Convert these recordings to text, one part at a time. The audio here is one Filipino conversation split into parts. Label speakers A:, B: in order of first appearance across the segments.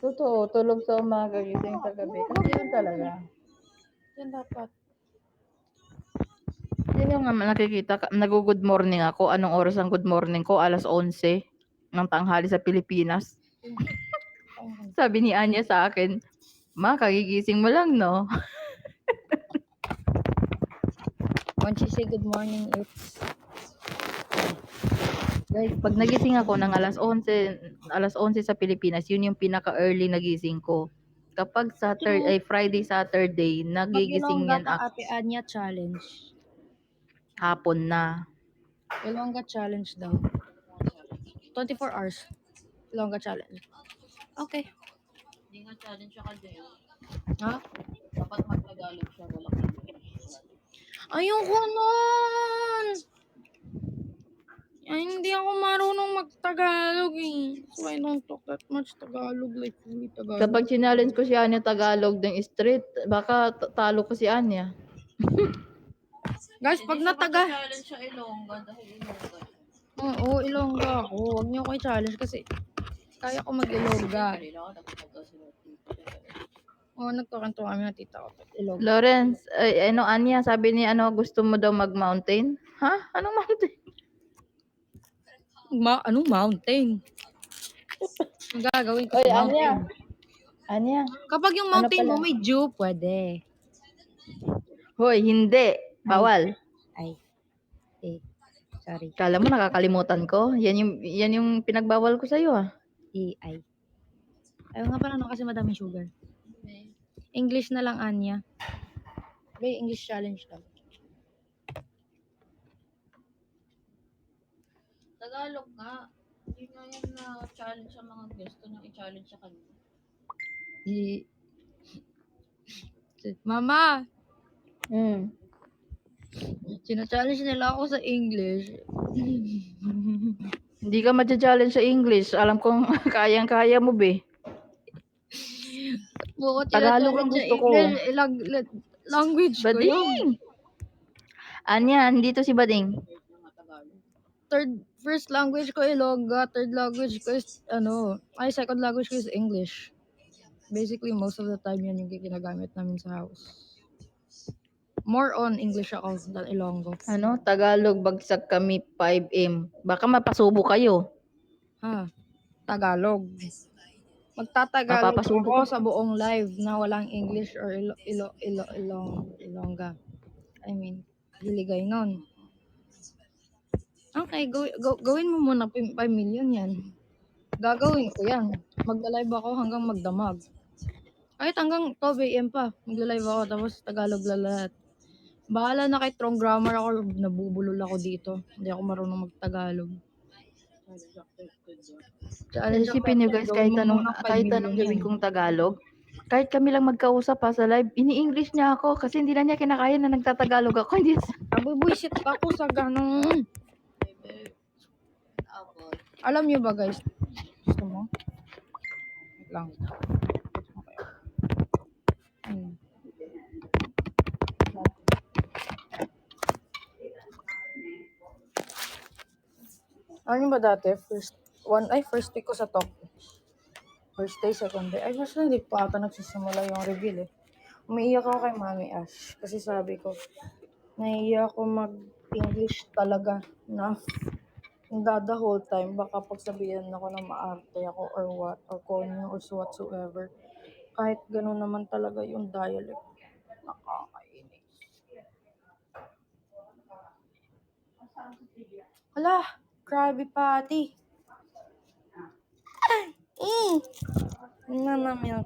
A: Totoo, tulog sa umaga, gising sa gabi. Kasi yun talaga.
B: Yan dapat.
A: Yun yung nakikita, nag-good morning ako. Anong oras ang good morning ko? 11:00 ng tanghali sa Pilipinas. Sabi ni Anya sa akin, "Ma, kagigising mo lang, no?"
B: When she say good morning, it's...
A: Guys, pag nagising ako ng 11:00 sa Pilipinas, yun yung pinaka-early na gising ko. Kapag
B: True.
A: Friday, Saturday, nagigising
B: Mag-Ilongga
A: yan
B: ka, Ate Anya, challenge.
A: hapon na.
B: Ilongga challenge daw. 24 hours. Ilongga challenge. Okay.
A: Hindi nga challenge siya kasi.
B: Ha?
A: Dapat mag-Tagalog siya, walang English.
B: Ayoko nun! Ay, hindi ako marunong mag-Tagalog eh. So I don't talk that much Tagalog, like fully Tagalog.
A: Kapag challenge ko si Anya Tagalog ng street, baka talo ko si Anya.
B: Guys, pag nataga...
A: challenge siya Ilongga dahil Ilongga.
B: Oo, Ilongga ako. Huwag niyo ako i-challenge kasi kaya ko mag-Ilongga. Oo, nagkakanto kami na tita ko. Ilongga.
A: Lawrence, Anya, sabi ni gusto mo daw mag-mountain? Ha? Anong mountain?
B: Anong mountain? Ang gagawin ko
A: Oy,
B: sa mountain.
A: Anya.
B: Kapag yung mountain mo may dew, pwede.
A: Hoy, hindi. Bawal.
B: Ay. Sorry.
A: Kala mo nakakalimutan ko? Yan yung pinagbawal ko sa iyo ah.
B: Ay. Ayaw nga pala kasi madaming sugar. English na lang, Anya. May English challenge daw.
A: Tagalog nga. Hindi nga yan na challenge sa mga gusto niyang i-challenge sa kanila.
B: Mama! Sina-challenge nila ako sa English.
A: Hindi ka ma-challenge sa English. Alam kong kayang-kaya mo, be. Tagalog ang gusto ko.
B: Language ko yun.
A: Bading! Anya, dito si Bading.
B: First language ko Ilongga, third language ko is second language ko is English. Basically, most of the time yan yung ginagamit namin sa house. More on English ako than Ilonggo.
A: Tagalog, bagsak kami 5M. Baka mapasubo kayo.
B: Tagalog. Magtatagalog
A: Mapapasubo
B: ako
A: ka.
B: sa buong live na walang English or Ilongga. I mean, hiligay nun. Okay, gawin mo muna 5 million yan. Gagawin ko yan. Magla-live ako hanggang magdamag. Kahit hanggang 12 AM pa, magla-live ako tapos Tagalog lahat. Bahala na kay Strong Grammar ako, nabubulol ako dito. Hindi ako marunong mag-Tagalog.
A: Isipin nyo guys, kahit anong gawin kong Tagalog, kahit kami lang magkausap sa live, ini-English niya ako kasi hindi na niya kinakaya na nagtatagalog ako. Hindi.
B: Nabubuisit ako sa ganun. Alam niyo ba guys? Gusto mo? Wait lang. Ano ba dati? First week ko sa talk. First day, second day. Basta hindi pa ata nagsisimula yung reveal eh. Umiiyak ako kay Mami Ash. Kasi sabi ko, naiiyak ako mag-English talaga na the whole time. Baka pagsabihan ako na maarte ako or what, or konyo or whatsoever. Kahit ganun naman talaga yung dialect. Nakakainis. Hala, Krabby Patty. Milk.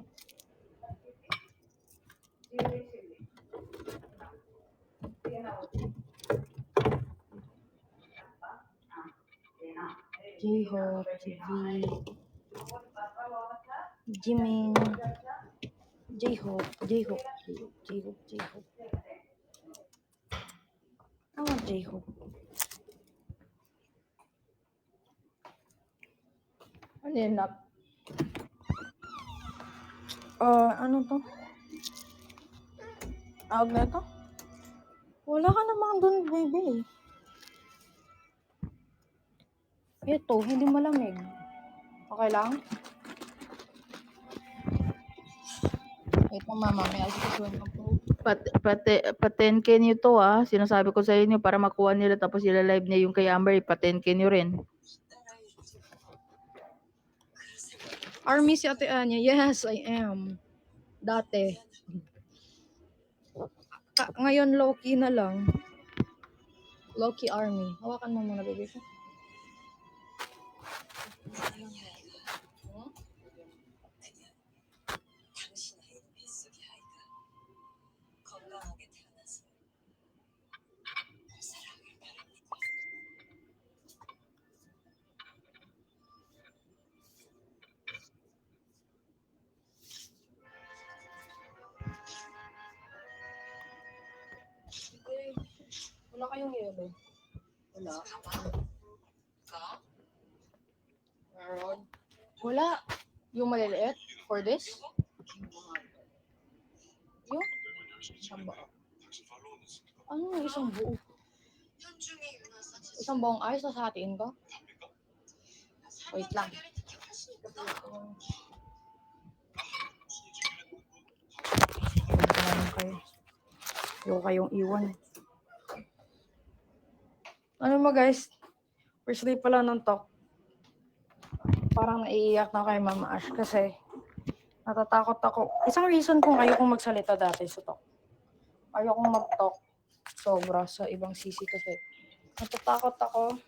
B: J-Hope, Jimin, J-Hope. I want J-Hope.
A: Ano yun, Nak?
B: Ano to? Awag na to? Wala ka naman dun, baby. Ito, hindi malamig. Okay lang? Wait lang mama, may asikasuhin ako.
A: Pa 10K niyo to sinasabi ko sa inyo para makuha nila tapos ila-live niya yung kay Amber, pa 10K niyo rin.
B: Army si Ate Anya. Yes, I am. Dati. Ngayon low-key na lang. Low-key Army. Hawakan mo muna, baby ko. Wala kayong yelo. Wala. Meron. Wala. Yung maliliit for this? Yung? Isang buo. Ano yung isang buo? Isang buong ayos sa hatiin ko? Wait lang. Yung kayong iwan. Ano mo guys? First day pala ng talk. Parang naiiyak na kay Mama Ash kasi natatakot ako. Isang reason kung ayokong magsalita dati sa talk. Ayokong mag-talk sobra sa ibang sisi kasi natatakot ako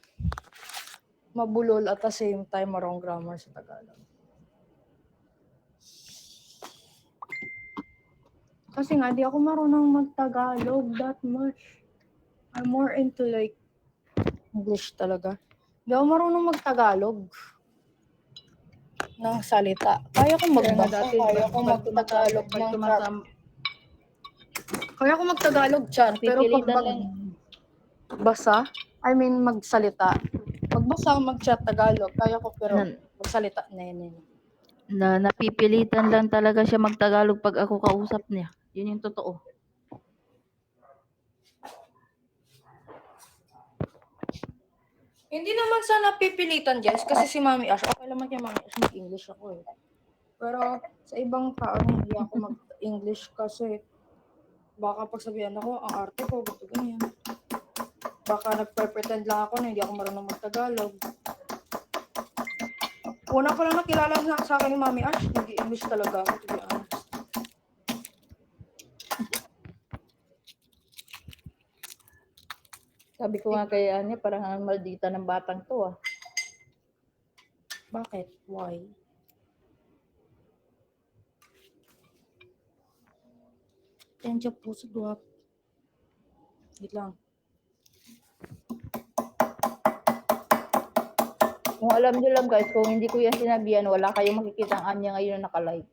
B: mabulol at the same time wrong grammar sa Tagalog. Kasi nga, di ako marunong mag-Tagalog that much. I'm more into like English talaga. Di ako marunong mag-Tagalog ng salita. Kaya ko magbasa, kaya ko mag-Tagalog ng chat. Kaya ko mag-Tagalog chat, pero pag magbasa, I mean magsalita. Magbasa, mag-chat Tagalog, kaya ko pero magsalita na
A: Napipilitan lang talaga siya magtagalog pag ako kausap niya. Yun yung totoo.
B: Hindi naman sa napipilitan, Jess, kasi si Mami Ash, okay naman kay Mami Ash mag-English ako eh. Pero sa ibang tao, hindi ako mag-English kasi baka pagsabihan ako, ang arte ko, gusto ganyan. Baka nagpe-pretend lang ako na hindi ako marunong mag-Tagalog. Una pa lang nakilala sa akin ni Mami Ash, hindi English talaga ako, to be honest.
A: Sabi ko nga kay Anya, parang ang maldita ng batang to
B: Bakit? Why? Tensya po sa duwap. Wait lang.
A: Kung alam nyo lang guys, kung hindi ko yan sinabihan, wala kayong makikita ang Anya ngayon na naka-live.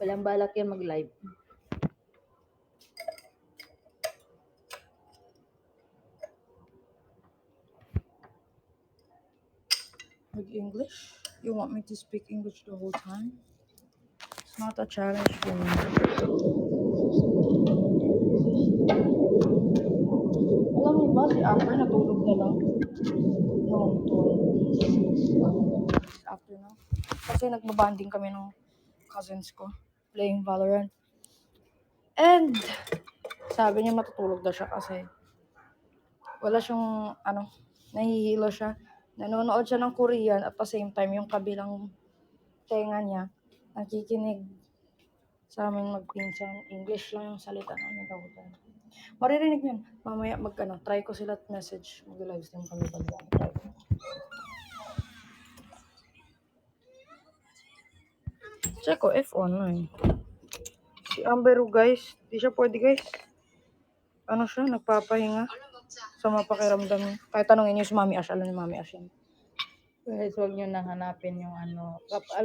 A: Walang balak yan mag-live.
B: English? You want me to speak English the whole time? It's not a challenge for me. Alam mo ba, si Amber natulog na lang noong 12 after na. Kasi nagbabanding kami ng cousins ko playing Valorant. And sabi niya matutulog daw siya kasi wala siyang nahihilo siya. Nanonood siya ng Korean at the same time yung kabilang tenga niya nakikinig sa amin magpinsan. English lang yung salita namin daw. Maririnig yun. Mamaya try ko sila message. Mag-live stream kami pag try ko. Check ko if online. Si Amber guys, di siya pwede guys. Ano siya, nagpapahinga sa mapakiramdam niya. Kahit tanongin niyo si Mami Ash, alam ni Mami Ash yan.
A: Guys, huwag nyo nang hanapin yung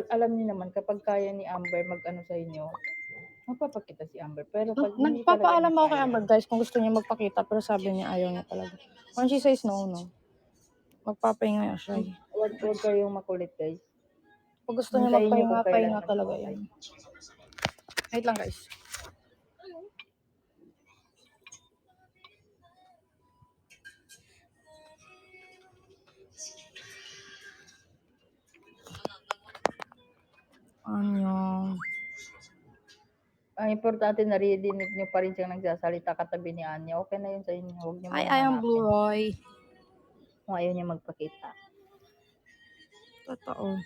A: alam niyo naman, kapag kaya ni Amber mag-ano sa inyo, magpapakita si Amber. Pero pag
B: nagpapaalam ako kay Amber guys kung gusto niya magpakita, pero sabi niya ayaw niya talaga. When she says no, magpapahinga siya.
A: Huwag kayong makulit guys.
B: Pag gusto niya magpahinga, pahinga talaga yan. Wait lang guys. Anyong.
A: Ang importante naririnig niyo pa rin siyang nagsasalita katabi ni Anya. Okay na yun sa inyo. Huwag niyo
B: Hi,
A: muna
B: I am Blue
A: hanapin.
B: Roy.
A: Kung ayaw niya magpakita.
B: Totoo.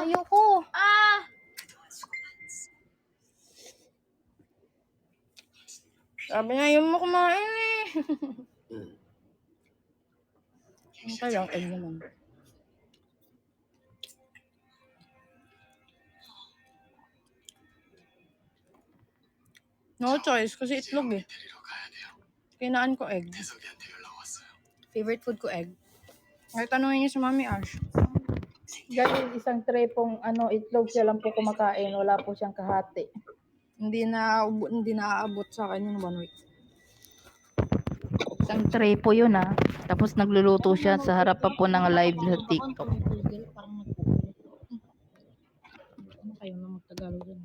B: Ayoko. Sabi niya, ayaw mo kumain eh. Ano lang, egg naman. No choice, kasi itlog eh. Kinaan ko egg. Favorite food ko egg. Ay, tanongin niyo si Mami Ash.
A: Dahil isang tray pong itlog siya lang po kumakain. Wala po siyang kahati.
B: Hindi na aabot sa akin yung 1 week.
A: Isang tray po yun Tapos nagluluto siya sa harap pa po ng live sa TikTok.
B: Parang nagpupulot. Ano kayo na magtagalog dyan?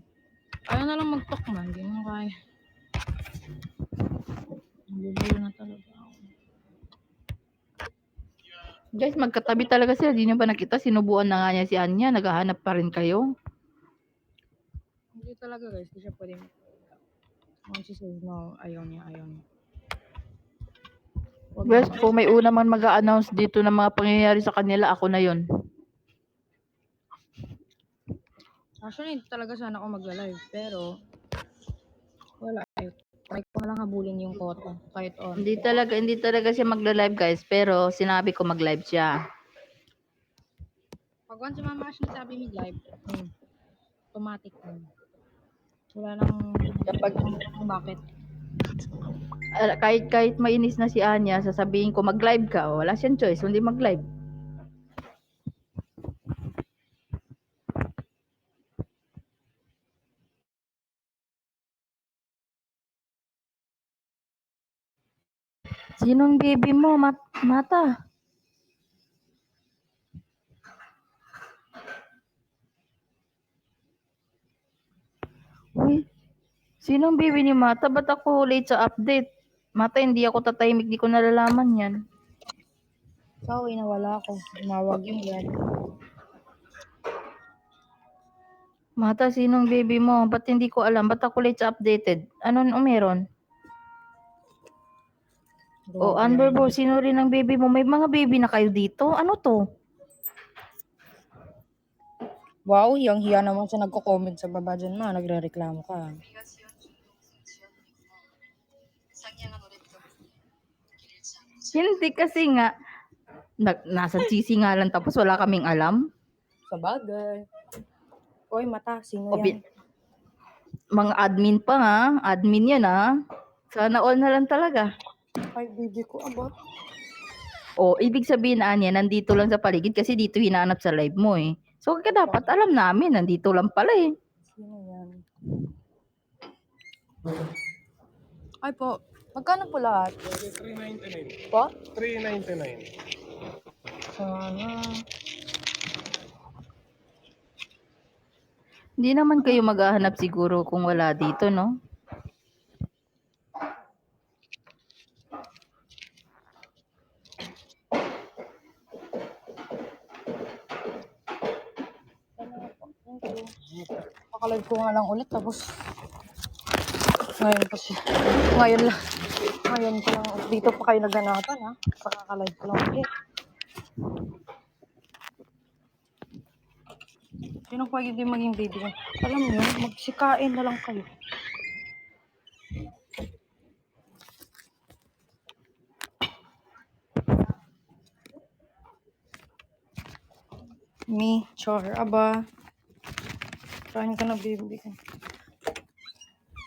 B: Kaya na lang mag-talk man. Hindi mo kaya. Nabubulo na talaga ako.
A: Guys, magkatabi talaga sila. Di niyo ba nakita? Sinubuan na nga niya si Anya. Naghahanap pa rin kayo.
B: Hindi talaga guys. Hindi siya pwede. Once she says no, ayaw niya.
A: Guys, kung may una man mag-a-announce dito ng mga pangyayari sa kanila, ako na yun.
B: Actually, hindi talaga sana ako mag-live. Pero, wala. Try ko na lang habulin yung kota. Kahit on.
A: Hindi talaga siya magla-live guys. Pero sinabi ko mag-live siya.
B: Pag once si Mama Ash nagsabi mag-live, automatic na. Wala nang kung bakit.
A: Kahit mainis na si Anya, sasabihin ko mag-live ka. Wala siyang choice, hindi mag-live. Sinong baby mo, Mata? Uy, sinong baby ni Mata? Ba't ako late sa update? Mata, hindi ako tatahimik, di ko nalalaman yan.
B: Sorry, nawala ako. Umawag yung yan.
A: Mata, sinong baby mo? Ba't hindi ko alam? Ba't ako late sa updated? Anong meron? O, Underbo, sino rin ang baby mo? May mga baby na kayo dito? Ano to?
B: Wow, yung hiya naman sa nagko-comment sa baba dyan ma. Nagre-reklamo ka.
A: Hindi kasi nga, nasa GC nga lang tapos wala kaming alam.
B: Sa bagay. Oy, Mata, sino
A: O,
B: yan?
A: mga admin pa admin yan Sana all na lang talaga.
B: Ay, baby ko, aba.
A: O, ibig sabihin Anya, nandito lang sa paligid kasi dito hinahanap sa live mo eh. So, dapat alam namin, nandito lang pala eh.
B: Sino yan? Ay po, magkano po lahat?
C: 399.
B: Po?
C: 399.
B: Sana.
A: Hindi naman kayo maghahanap siguro kung wala dito, no?
B: Pakalive ko nga lang ulit tapos ngayon ko lang dito pa kayo naganapan pakakalive ko lang ulit. Sino pwede din maging baby ko? Alam niyo, magsikain na lang kayo. Me, char, aba. Kain ka na, baby ko.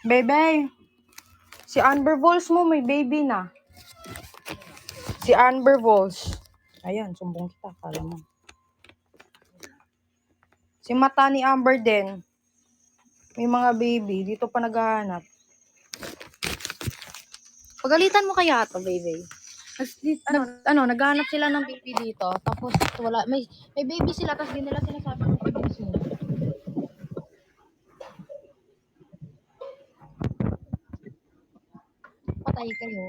B: Bebe! Si Amber Vols mo, may baby na. Si Amber Vols. Ayan, sumbong kita, kala mo. Si Mata ni Amber din. May mga baby, dito pa naghahanap. Pagalitan mo kaya to, baby. Naghahanap sila ng baby dito, tapos wala, may baby sila, tapos di nila sinasabi ng baby sila. Patay kayo.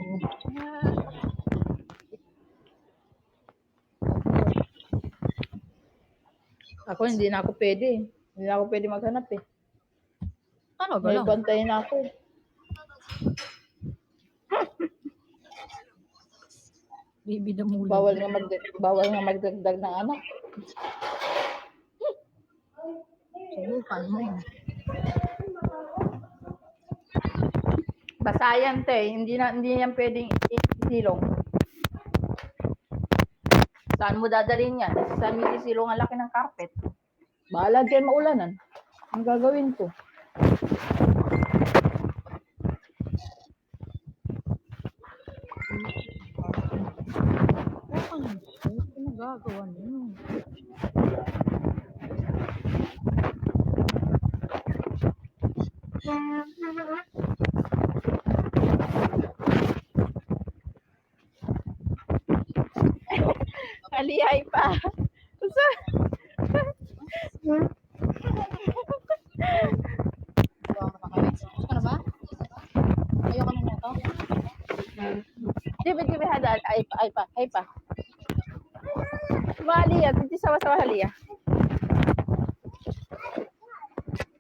A: Ako hindi na ako pwede. Hindi na ako pwede maghanap eh.
B: Talaga
A: May
B: lang.
A: bantayan na ako.
B: Baby the mula.
A: Bawal nga magdagdag ng anak.
B: Subukan mo.
A: Basayan te, hindi yan pwedeng isilong. Saan mo dadalhin yan? Saan mo isilong ang laki ng carpet? Bahala dyan maulanan. Ang gagawin ko.
B: Ano nagagawa niyo?
A: Alihay pa.
B: Gusto ka na ba? Ayoko na to.
A: Dibi hadal. Ay pa. Maliya, hindi sawa-sawa haliya.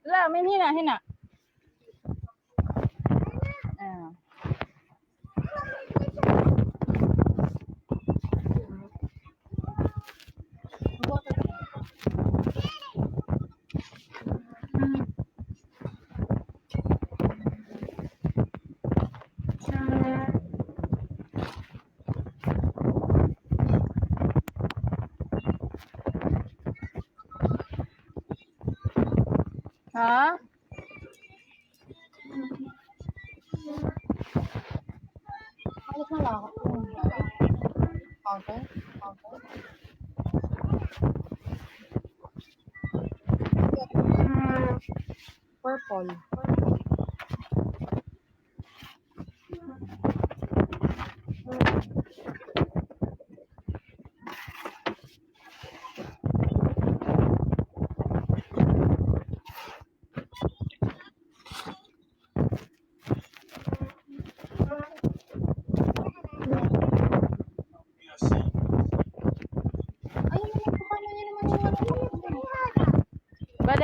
A: La, may hina. Ah. Ha?
B: Balik na lang ako. Counter? Purple.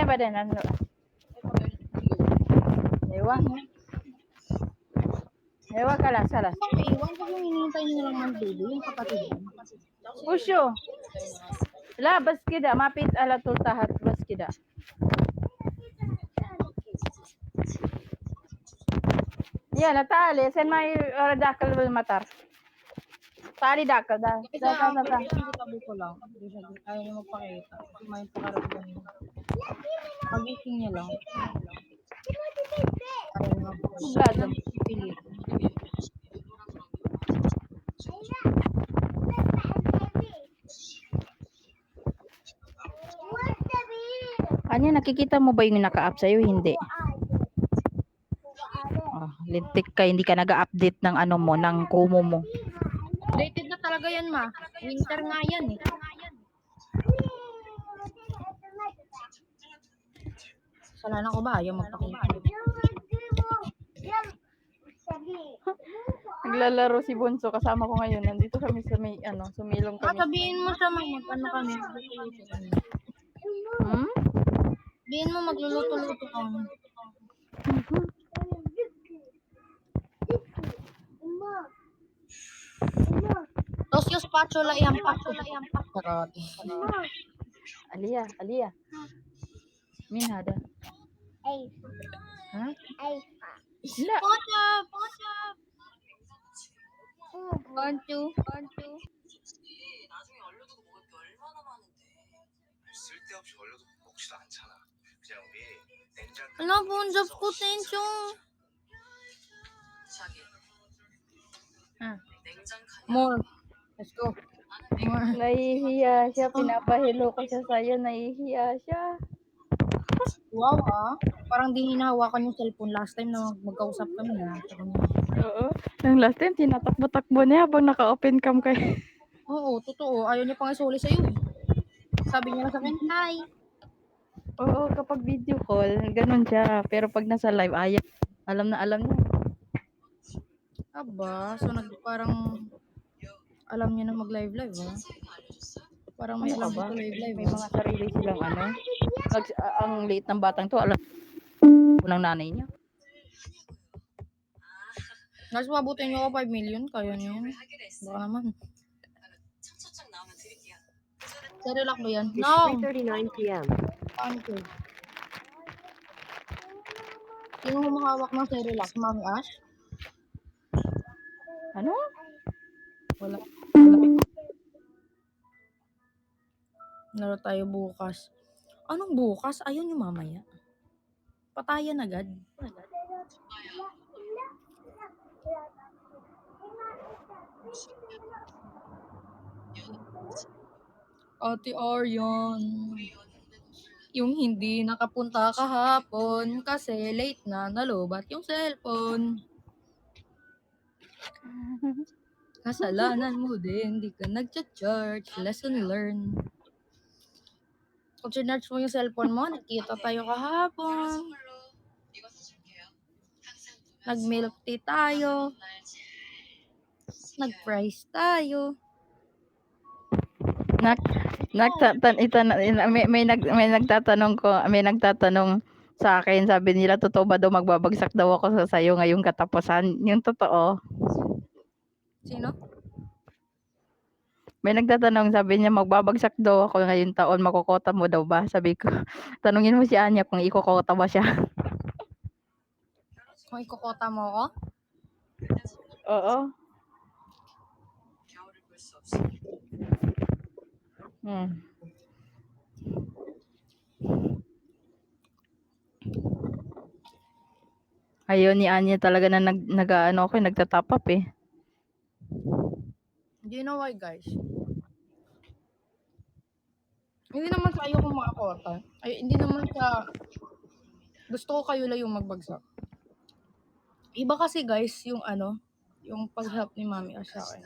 A: Badan ano? Ewa ka lang, salas.
B: Iwan ko yung hinihintay nyo lang ng baby, yung kapatid.
A: Pusyo. La, baskida. Mapit ala tahat baskida. Ya, natali. Sen may dakal matar. Tali dakal da.
B: Tabi ko lang. Ayaw niya magpakita. May pakaramdam niya. Pagising niya lang. Ayaw niya magpakita. Pilit.
A: Anya, nakikita mo ba yung naka-up sa'yo? Hindi. Lintik ka. Hindi ka nag-update ng ano mo, ng Kumu mo.
B: Updated na talaga yan, ma. Winter nga yan eh. Kasalanan ko ba? Ayaw magpakita.
A: Naglalaro si Bunso. Kasama ko ngayon. Nandito kami sa may, sumilong kami.
B: Sabihin mo siya, mag-ano kami.
A: Hmm?
B: Sabihin mo, magluluto-luto kami. Tapos yung spatula, iampak ko. Karate.
A: Alia. Min hada. Ha? La.
B: What's up? 1, 2.
D: 나중에 얼려두고 먹을 게 얼마나 많은데. 쓸데없이 얼려두고 먹지도 않잖아. 그냥 우리 냉장.
B: Alam po, ang job ko, tension.
D: 자기.
A: Ah.
D: 냉장 칸.
B: More. Let's go. More.
A: Nahihiya siya. Pinapahilo ko siya sa'yo. Nahihiya siya.
B: Wow, parang di hinahawakan yung cellphone last time na magkausap kami na.
A: Oo. Yung last time, tinatakbo-takbo niya habang naka-open cam kayo.
B: Oo, totoo. Ayaw niya pang isuli sa'yo eh. Sabi niya lang sa akin, hi.
A: Oo, kapag video call, ganun siya. Pero pag nasa live, ayaw. Alam na alam niya.
B: Aba, so parang alam niya na mag-live ha? Parang may
A: Ano ka
B: alam
A: ba?
B: dito live
A: May
B: ha?
A: mga sarili silang ano. Ang liit ng batang to, alam ko ng nanay niya.
B: Guys, mabutin niyo ako 5 million. Kaya niyo yan. Baka naman. Cerelac ba yan?
E: It's
B: No!
E: 3:39 p.m.
B: Paano ko? Sino humahawak ng Cerelac? Mami Ash?
A: Ano?
B: Wala. Laro tayo bukas. Anong bukas? Ayun yung mamaya. Patayan agad. Ate Orion. Yung hindi nakapunta kahapon kasi late na nalobat yung cellphone. Kasalanan mo din, hindi ka nag-charge. Lesson learned. Kung sinarge mo yung cellphone mo, nakita tayo kahapon. Nag-milk tea tayo. Nag-fries tayo.
A: May nagtatanong sa akin, sabi nila totoo ba daw magbabagsak daw ako sa sayo ngayong katapusan. Yung totoo.
B: Sino?
A: May nagtatanong, sabi niya magbabagsak daw ako ngayong taon, makukota mo daw ba? Sabi ko, tanungin mo si Anya kung ikukota ba siya.
B: Kung ikukota mo ako?
A: Oo. Ayaw ni Anya talaga na nagtatap up eh.
B: Do you know why, guys? Hindi naman sa ayaw kong makakota. Ay, hindi naman sa gusto ko kayo lang yung magbagsak. Iba kasi, guys, yung yung pag-help ni Mami Ash sa akin.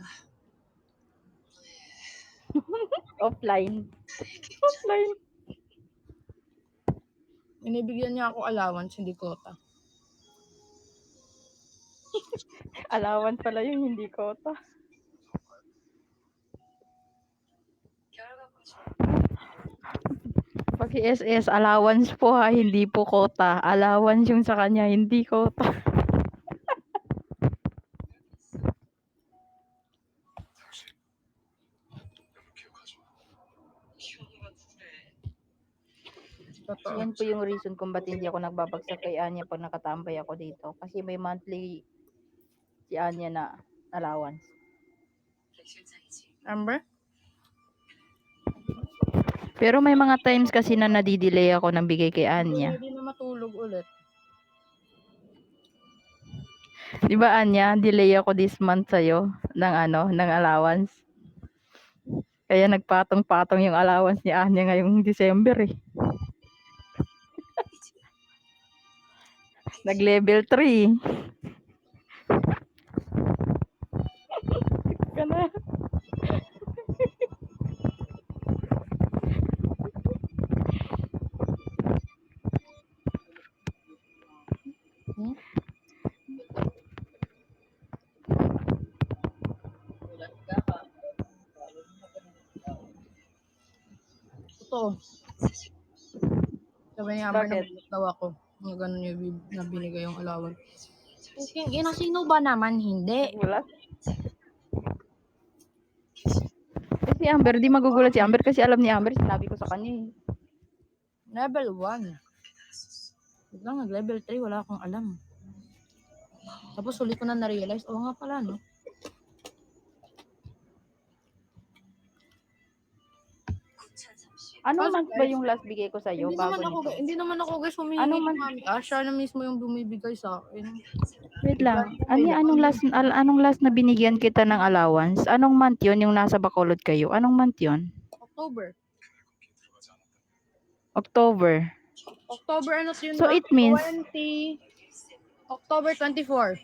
A: Offline. Offline.
B: Binibigyan niya ako allowance, hindi kota.
A: Allowance pala yung hindi kota. Pag SS, allowance po ha, hindi po kota. Allowance yung sa kanya, hindi kota.
B: Totoo.
A: Yan po yung reason kung ba't hindi ako nagbabagsak kay Anya pag nakatambay ako dito. Kasi may monthly si Anya na allowance.
B: Amber?
A: Pero may mga times kasi na nadidelay ako ng bigay kay Anya.
B: Hindi na matulog ulit.
A: Di ba Anya, delay ako this month sa'yo ng allowance. Kaya nagpatong-patong yung allowance ni Anya ngayong December eh. Nag-level 3. Kana.
B: Totoo. Sabi ni Amber
A: Bakit?
B: na daw ako. Yung ganun yung na binigay yung allowance. Okay, sino ba naman hindi?
A: Nagulat. Si Amber, di magugulat si Amber kasi alam ni Amber, sinabi ko sa kanya eh.
B: Level 1. Biglang nag-level 3, wala akong alam. Tapos huli ko na na-realize, oo nga pala, no?
A: Anong month ba yung last bigay ko sa'yo bago nito?
B: Hindi naman ako guys humihingi
A: Anong
B: ng Mami Ash. Siya na mismo yung bumibigay sa akin.
A: Wait lang. Anong last na binigyan kita ng allowance? Anong month yun yung nasa Bacolod kayo? Anong month yun?
B: October.
A: October.
B: October ano yun?
A: So it means
B: October 24.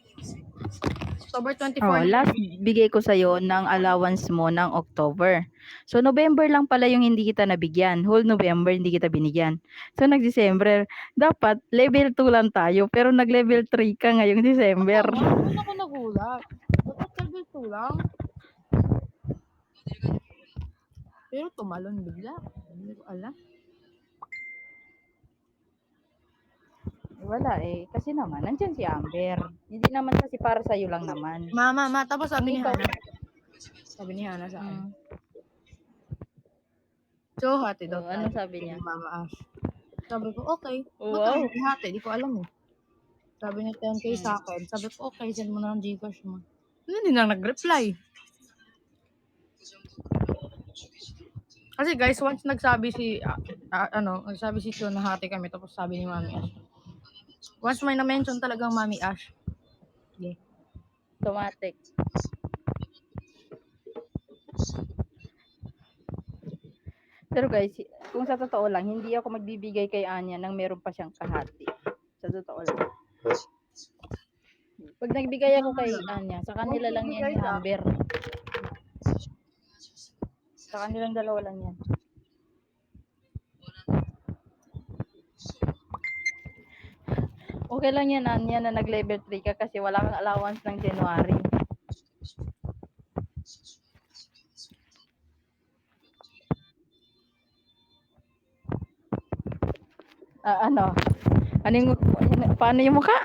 B: October 24
A: Oh,
B: na.
A: last bigay ko sa'yo ng allowance mo ng October. So, November lang pala yung hindi kita nabigyan. Whole November hindi kita binigyan. So, nag-December. Dapat level 2 lang tayo. Pero nag-level 3 ka ngayong December.
B: Doon ako nagulat. Dapat level 2 lang. Pero tumalon bigla. Hindi ko alam.
A: Wala eh. Kasi naman, nandyan si Amber. Hindi naman kasi para sa'yo lang naman.
B: Ma. Tapos sabi ni
A: Ikaw-
B: Hana. Sabi ni Hana sa akin.
A: Mm.
B: So, hati daw.
A: Oh, anong sabi
B: kay
A: niya?
B: Mama Ash. Sabi ko, okay.
A: Wow.
B: Magkano hati? Di ko alam eh. Sabi niya 10K sa akin. Sabi ko, okay, send mo na ng Gcash mo. Hindi na nag-reply. Kasi guys, once nagsabi si, nagsabi si Tio na hati kami, tapos sabi ni Mami Ash. Once may na-mention talagang Mami Ash. Yeah.
A: Automatic. Pero guys, kung sa totoo lang, hindi ako magbibigay kay Anya nang meron pa siyang kahati. Sa totoo lang. Pag nagbigay ako kay Anya, sa kanila lang yan ni Amber. Sa kanilang dalawa lang yan. Okay lang yan, Anya, na nag-level 3 ka kasi wala kang allowance ng January. Ano? Paano yung mukha?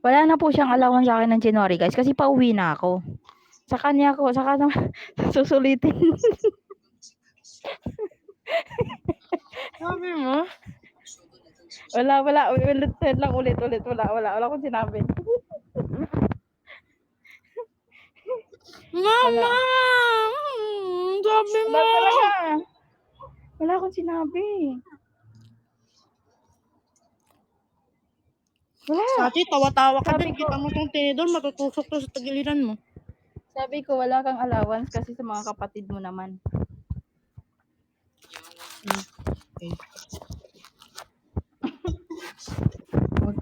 A: Wala na po siyang allowance sa akin ng January, guys, kasi pauwi na ako. Sa kanya naman susulitin.
B: Sabi mo?
A: Wala, ulit. Wala akong sinabi.
B: Mama! Sabi mo!
A: Wala talaga. Wala akong sinabi. Wala.
B: Sabi, tawa-tawa ka
A: Sabi
B: din.
A: ko-
B: Kita mo tong tinidor, matutusok to sa tagiliran mo.
A: Sabi ko, wala kang allowance kasi sa mga kapatid mo naman.
B: Okay.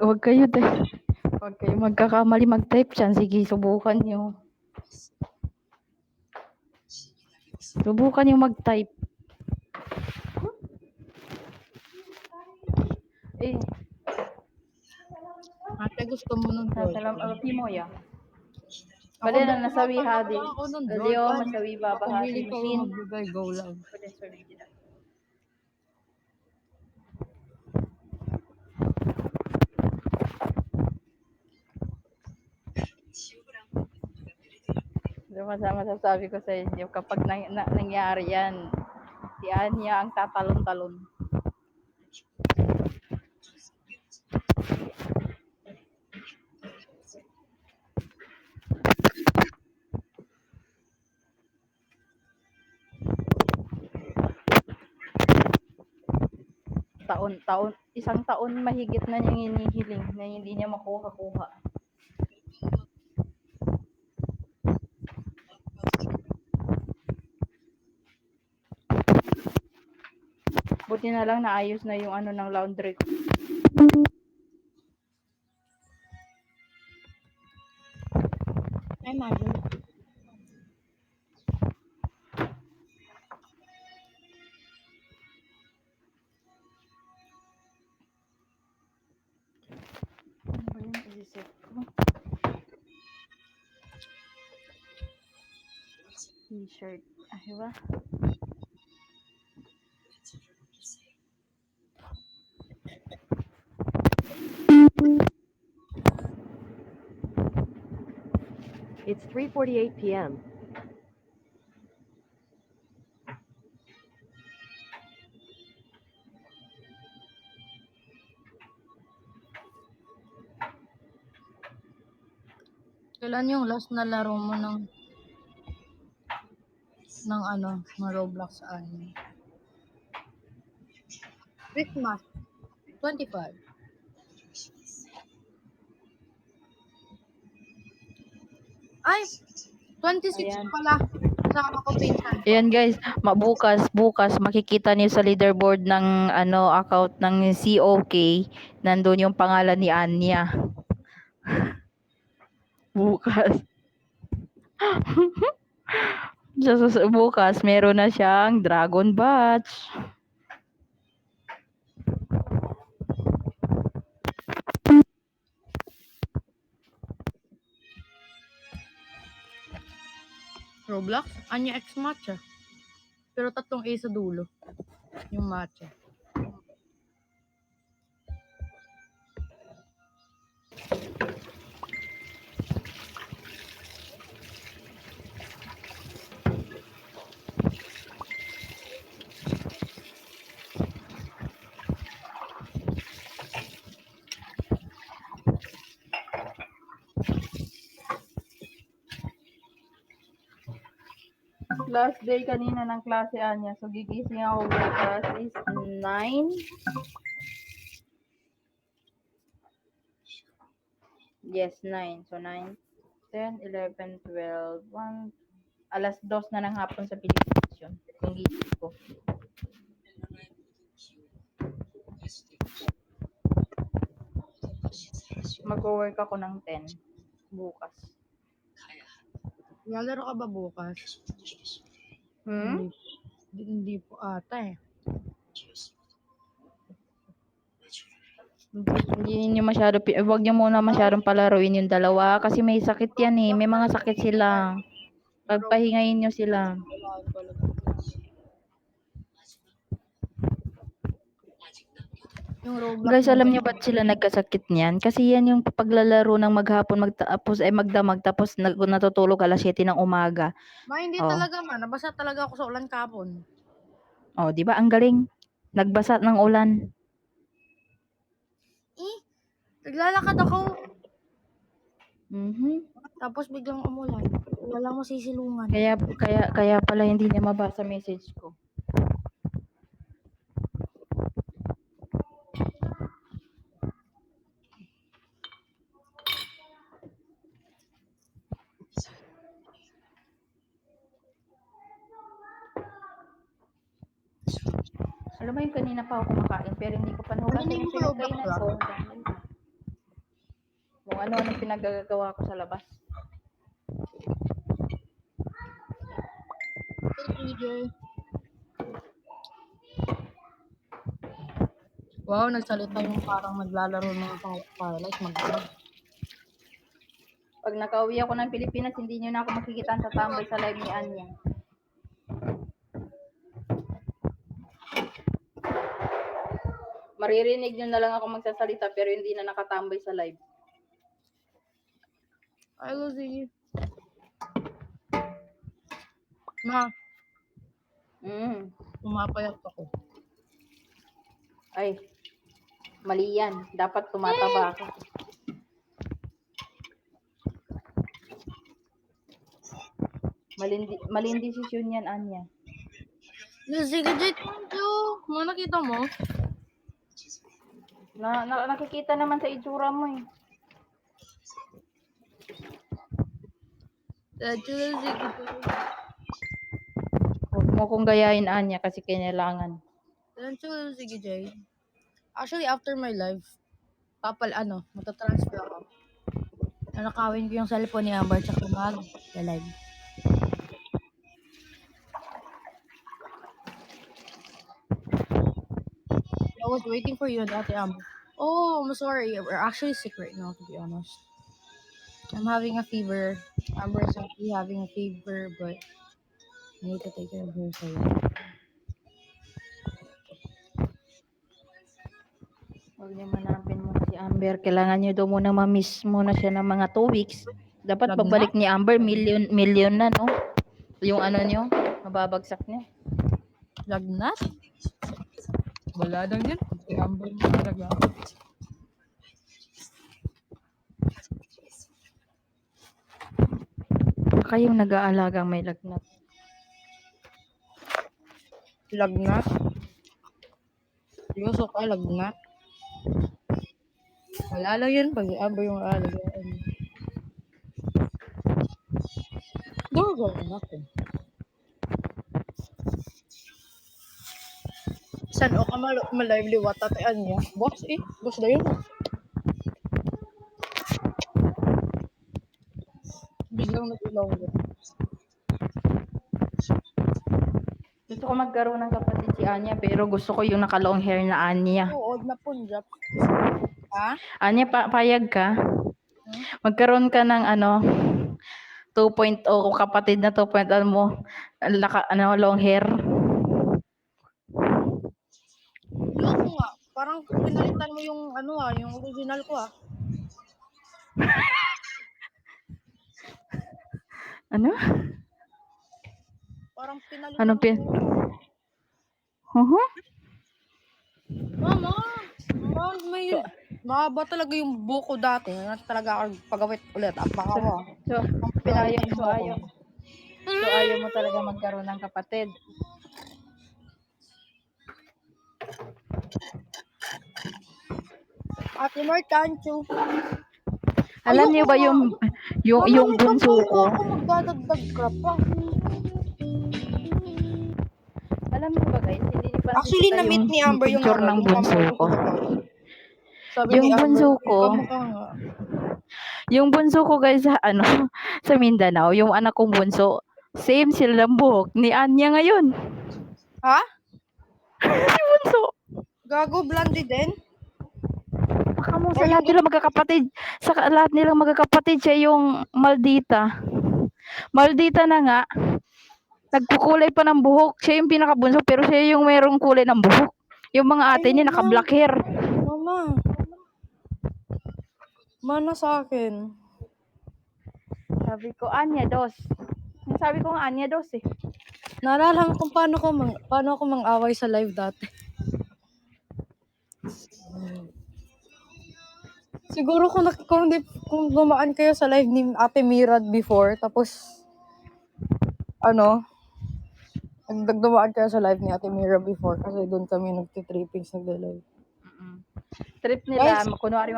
A: Wag kayo magkakamali mag-type dyan. Sige, subukan nyo. Subukan nyo mag-type. Eh,
B: Ate, gusto mo nun,
A: sa
B: George?
A: talam, Timoya.
B: Ako
A: Bali
B: din,
A: na nasawi hadi.
B: ako nun, George.
A: Aliyo, masawi baba
B: Kung
A: hadi.
B: hindi ko
A: Machine.
B: magbigay, go lang.
A: Masasabi ko sa inyo, kapag nangyari yan, si Anya ang tatalon-talon. Isang taon mahigit na niyang hinihiling na hindi niya makuha-kuha. Buti na lang naayos na yung ano ng laundry ko.
B: Ay, Marlon.
A: Ano ba yung isip ko? T-shirt. Ah, diba?
E: It's 3:48 p.m.
B: Kailan yung last na laro mo ng Roblox sa anime? Christmas. 25. Ay, 26
A: Ayan.
B: pala. Kasama ko pinsan ko.
A: Ayan guys, bukas makikita niyo sa leaderboard ng account ng COK, nandun yung pangalan ni Anya. Bukas. Bukas meron na siyang Dragon Batch.
B: Roblox? Anya X Matcha. Pero 3 A sa dulo. Yung matcha.
A: Last day kanina ng klase Anya. So gigising ako bukas is 9. Yes, 9. So 9, 10, 11, 12, 1. Alas 2 na ng hapon sa Pilipinas yun. Yung gising ko. Mag-work ako ng 10 bukas.
B: Lalaro ka ba bukas?
A: Hmm?
B: Hindi po ata eh.
A: Hindi niyo masyado, wag niyo muna masyadong palaruin yung dalawa kasi may sakit yan eh. May mga sakit sila. Pagpahingayin niyo sila.
B: Yung Roblox.
A: Guys, alam niyo ba't sila nagkasakit niyan? Kasi yan yung paglalaro ng maghapon, magdamag, tapos natutulog alas 7 ng umaga.
B: Hindi
A: Oh.
B: talaga man. Nabasa talaga ako sa ulan kapon.
A: Oh, di ba? Ang galing. Nagbasa ng ulan.
B: Naglalakad ako.
A: Tapos
B: biglang umulan. Wala mo sisilungan.
A: Kaya pala hindi niya mabasa message ko. Alam mo yung kanina pa ako kumakain pero hindi ko pa nahugasan
B: Hindi mo
A: yung
B: Roblox
A: pinagkainan
B: ba?
A: ko. Kung ano-ano pinagagawa ko sa labas.
B: Wow, nagsalita yung parang naglalaro ng Firelight.
A: Pag nakauwi ako ng Pilipinas, hindi niyo na ako makikita sa tambay sa live ni Anya. Maririnig niyo na lang ako magsasalita pero hindi na nakatambay sa live.
B: I will see you. Ma, pumapayat ako.
A: Ay, mali yan. Dapat tumataba ako. Maling desisyon yan, Anya.
B: Sige, Jay, thank you. Nakita mo?
A: Nakikita naman sa itsura mo eh. Huwag mo kong gayahin, Anya, kasi kailangan.
B: Sige, Jay. Actually, after my life, matatransfer ako. Nanakawin ko yung cellphone ni Amber tsaka mag-live. I was waiting for you and Ate Amber. Oh, I'm sorry. We're actually sick right now, to be honest. I'm having a fever. Amber is actually having a fever, but I need to take care of her. So
A: Huwag niyo manapin muna si Amber. Kailangan niyo daw muna ma-miss muna siya ng mga 2 weeks. Dapat
B: Lagnat?
A: pagbalik ni Amber, million na, no? Yung ano niyo, mababagsak niyo.
B: Lagnat? Wala daw yun. Si Amber na talaga.
A: Kayong nag-aalagang may lagnat.
B: Lagnat? Seryoso ka, lagnat? Wala lang yun pag Amber yung alagaan. Don't go, nothing. San o ka malayli watatayan niya. Boss na yun. Biglang nag-ilong yun.
A: Gusto ko magkaroon ng kapatid si Anya, pero gusto ko yung naka-long hair na Anya.
B: Oo, na punjab. Ha?
A: Anya, payag ka? Magkaroon ka ng 2.0 kung kapatid na 2.0 mo, long hair.
B: Loko nga. Parang pinalitan mo yung yung original ko
A: Ano?
B: Parang pinalitan
A: Anong pin?
B: Mama, may mahaba talaga yung buko dati. Talaga ako pagawit ulit. Apaka ko.
A: So ayaw mo talaga magkaroon ng kapatid.
B: Ate Mar, kancho.
A: Alam niyo ba yung bunso ko?
B: Ako magdadagdag ka pa.
A: Alam niyo ba guys, hindi niyo pa
B: Actually,
A: nakikita
B: na-meet ni Amber yung
A: picture ng bunso ko.
B: Sabi
A: Yung
B: ni Amber,
A: bunso ko,
B: kamukha nga.
A: yung bunso ko guys sa Mindanao, yung anak kong bunso, same sila ng buhok ni Anya ngayon.
B: Ha?
A: Si bunso.
B: Gago, blondie din?
A: Baka mo sa lahat nila magkakapatid. Sa lahat nilang magkakapatid, siya yung Maldita. Maldita na nga. Nagkukulay pa ng buhok. Siya yung pinakabunso, pero siya yung merong kulay ng buhok. Yung mga ate niya naka-black hair.
B: Mama. Mana sa akin.
A: Sabi ko, Anya dos. Sabi ko nga, Anya dos eh.
B: Naalala ko kung paano ako mang-away sa live dati. Siguro kung dumaan kayo sa live ni Ate Mira before, tapos dumaan kayo sa live ni Ate Mira before kasi doon kami nagtitrippings nagla-live.
A: Trip nila, kunwari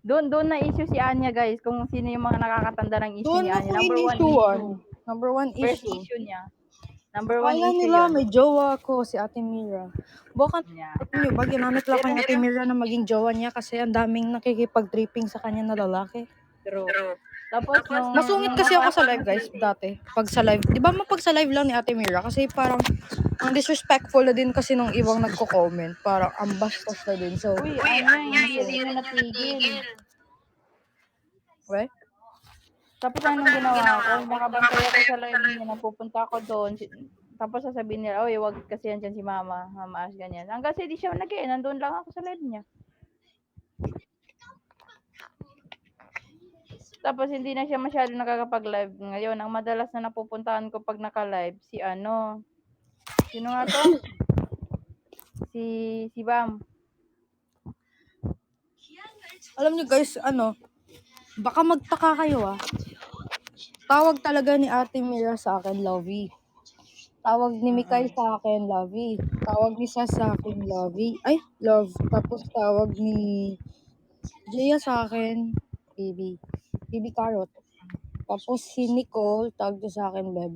A: doon na issue si Anya guys, kung sino yung mga nakakatanda ng issue
B: Doon
A: ni
B: ako
A: Anya. Number one
B: First
A: issue.
B: issue
A: niya. Number one
B: Kala
A: issue
B: nila
A: yun.
B: may jowa ko, si Ate Mira. Baka
A: Yeah.
B: nyo ba, ginamit lang kay Ate Mira na maging jowa niya kasi ang daming nakikipag-tripping sa kanya na lalaki.
A: True. Tapos
B: Nasungit kasi ako sa live guys dati. Pag sa live, di ba pag sa live lang ni Ate Mira kasi parang ang disrespectful na din kasi nung ibang nagko-comment. Parang ang bastos na din. So,
A: Uy, Anya, hindi na natigil.
B: we?
A: Tapos anong ginawa ko? Nakabantay ako sa live niya, napupunta ako doon. Tapos sasabihin nila, oy, wag kasi yan dyan si Mama Ash, ganyan. Hanggang sa di siya nandun lang ako sa live niya. Tapos hindi na siya masyado nakakapag-live ngayon. Ang madalas na napupuntahan ko pag naka-live, sino nga to? Si Bam.
B: Alam niyo guys, baka magtaka kayo Tawag talaga ni Ate Mira sa akin, Lovey. Tawag ni Mikay sa akin, Lovey. Tawag ni Sas sa akin, Lovey. Ay, Love. Tapos tawag ni Jaya sa akin, Baby. Baby Carrot. Tapos si Nicole, tawag niya sa akin, Beb.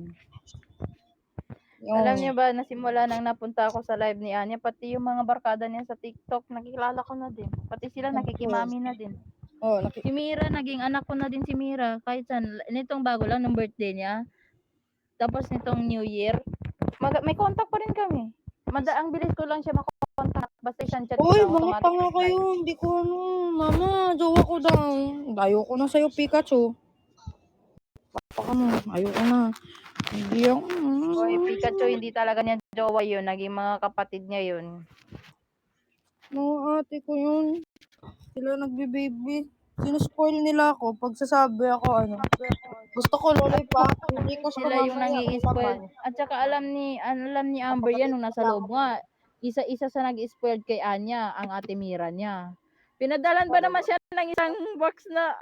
A: Alam niyo ba, nasimula nang napunta ako sa live ni Anya, pati yung mga barkada niya sa TikTok, nakikilala ko na din. Pati sila nakikimami na din.
B: Oh,
A: Si Mira, naging anak ko na din si Mira. Kahit saan, nitong bago lang, nung birthday niya. Tapos nitong New Year, may contact pa rin kami. Ang bilis ko lang siya makontak. Basta isang chat ko
B: Uy,
A: lang,
B: mga
A: automatic
B: tanga
A: reply.
B: kayo. Hindi ko Mama, jowa ko daw. Ayoko na sa'yo, Pikachu. Baka mo, ayoko na. Hindi ako.
A: Oy, Pikachu, hindi talaga niya jowa yun. Naging mga kapatid niya yun.
B: No, ate ko yun. Sila nagbe-baby. Sinuspoil nila ako pag sasabi ako gusto ko lollipop. Hindi ko
A: Sila yung nangi-spoil. At saka alam ni Amber yan nung nasa loob nga. Isa-isa sa nag-spoil kay Anya, ang Ate Mira niya. Pinadalan ba naman siya ng isang box na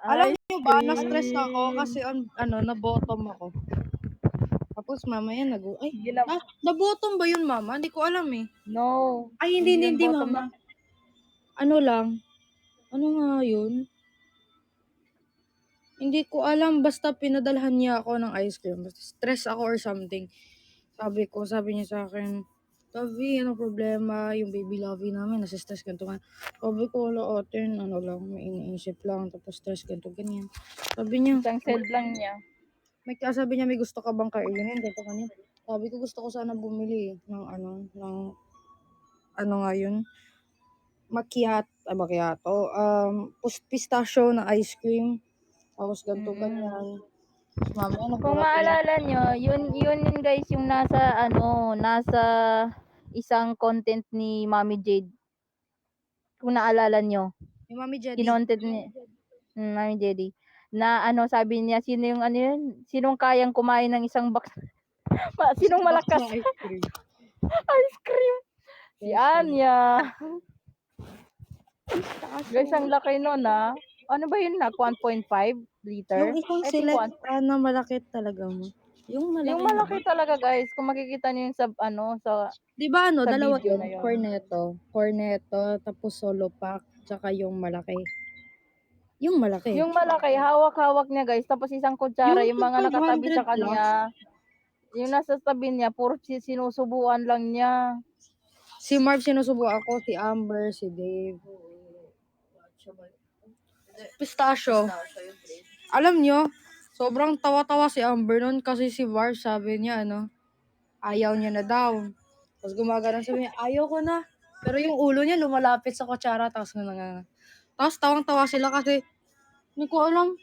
B: Alam niyo ba, na-stress ako kasi na-bottom ako. Tapos mamaya na-bottom ba yun, Mama? Hindi ko alam eh.
A: No.
B: Ay, hindi, Mama. Ano lang? Ano nga yun? Hindi ko alam, basta pinadalhan niya ako ng ice cream. Basta stress ako or something. Sabi niya sa akin, Sabi, ano problema? Yung baby lovey namin, nasa-stress ganito nga. Sabi ko, wala ate, ano lang, may iniisip lang, tapos stress ganito, ganyan. Sabi niya,
A: Isang send lang niya.
B: sabi niya, may gusto ka bang kainin? Ganito, ganyan. Sabi ko, gusto ko sana bumili ng ano nga yun? Macchiato, pistachio na ice cream. Tapos ganito, ganyan. Mamaya
A: Kung
B: nagbuhat
A: maalala nyo, yun guys yung nasa isang content ni Mami Jade. Kung naalala nyo,
B: ni Mami Jedi.
A: kinontent ni Mami Jade. Na sabi niya, sino yung sinong kayang kumain ng isang box, sinong malakas
B: Box ng ice cream.
A: ice cream? Si Anya. Guys, ang laki nun Ano ba yun 1.5 liter?
B: Yung isang
A: I think
B: select na malaki talaga mo. Yung malaki.
A: Yung malaki talaga guys, kung makikita niyo yung sa
B: Di ba
A: sa
B: dalawa
A: video
B: yun?
A: na yun.
B: Cornetto, tapos solo pack, tsaka yung malaki. Yung malaki.
A: Yung malaki, hawak-hawak niya guys, tapos isang kutsara, yung mga nakatabi sa
B: 500
A: kanya, yung nasa tabi niya, puro sinusubuan lang niya.
B: Si Marv sinusubo ako, si Amber, si Dave. Pistachio. Alam nyo, sobrang tawa-tawa si Amber nun kasi si Marv sabi niya, ayaw niya na daw. Tapos gumagano sabi niya, ayaw ko na. Pero yung ulo niya lumalapit sa kutsara, tapos tapos tawang-tawa sila kasi, hindi ko alam,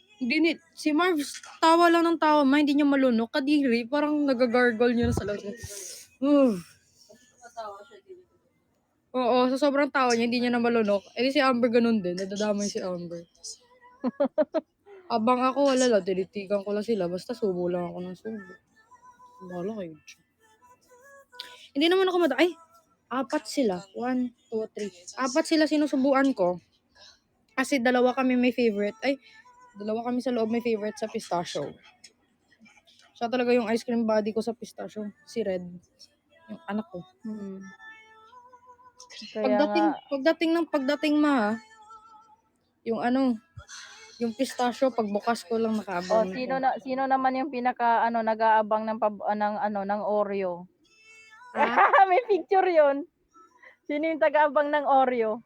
B: si Marv tawa lang ng tawa, hindi niya malunok, kadiri, parang nagagargle niya na sa loob. Oo, sa sobrang tawa niya, hindi niya na malunok. Eh si Amber ganun din, nadadamay si Amber. Abang ako, wala lang, tinitigan ko lang sila, basta subo lang ako ng subo. Bahala kayo. Hindi naman ako ay, 4 sila. 1, 2, 3. 4 sila sinusubuan ko. Kasi 2 kami may favorite. 2 kami sa loob may favorite sa pistachio. Siya talaga yung ice cream buddy ko sa pistachio. Si Red. Yung anak ko.
A: Kaya
B: Pagdating yung yung pistachio, pagbukas ko lang nakaabang.
A: sino naman yung pinaka nag-aabang ng Oreo? May picture 'yon. Sino yung taga-abang ng Oreo?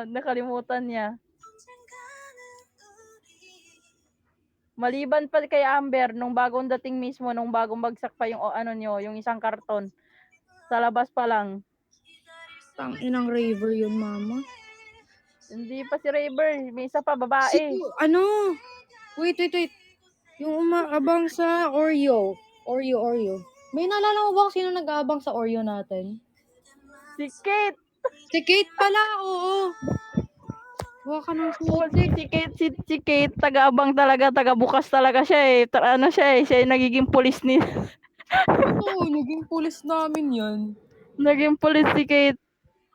A: Nakalimutan niya. Maliban pa kay Amber, nung bagong dating mismo, nung bagong bagsak pa yung yung isang karton. Sa labas pa lang.
B: Inang raver yun, mama.
A: Hindi pa si Raver, may isa pa babae.
B: Wait. Yung umaabang sa Oreo. Oreo. May naalala mo ba kung sino nag-aabang sa Oreo natin?
A: Si Kate.
B: Si Kate pala, oo. Baka nang
A: Si Kate, taga-abang talaga, taga-bukas talaga siya eh. Siya yung nagiging pulis ni.
B: Oo, naging pulis namin yan.
A: Naging pulis si Kate.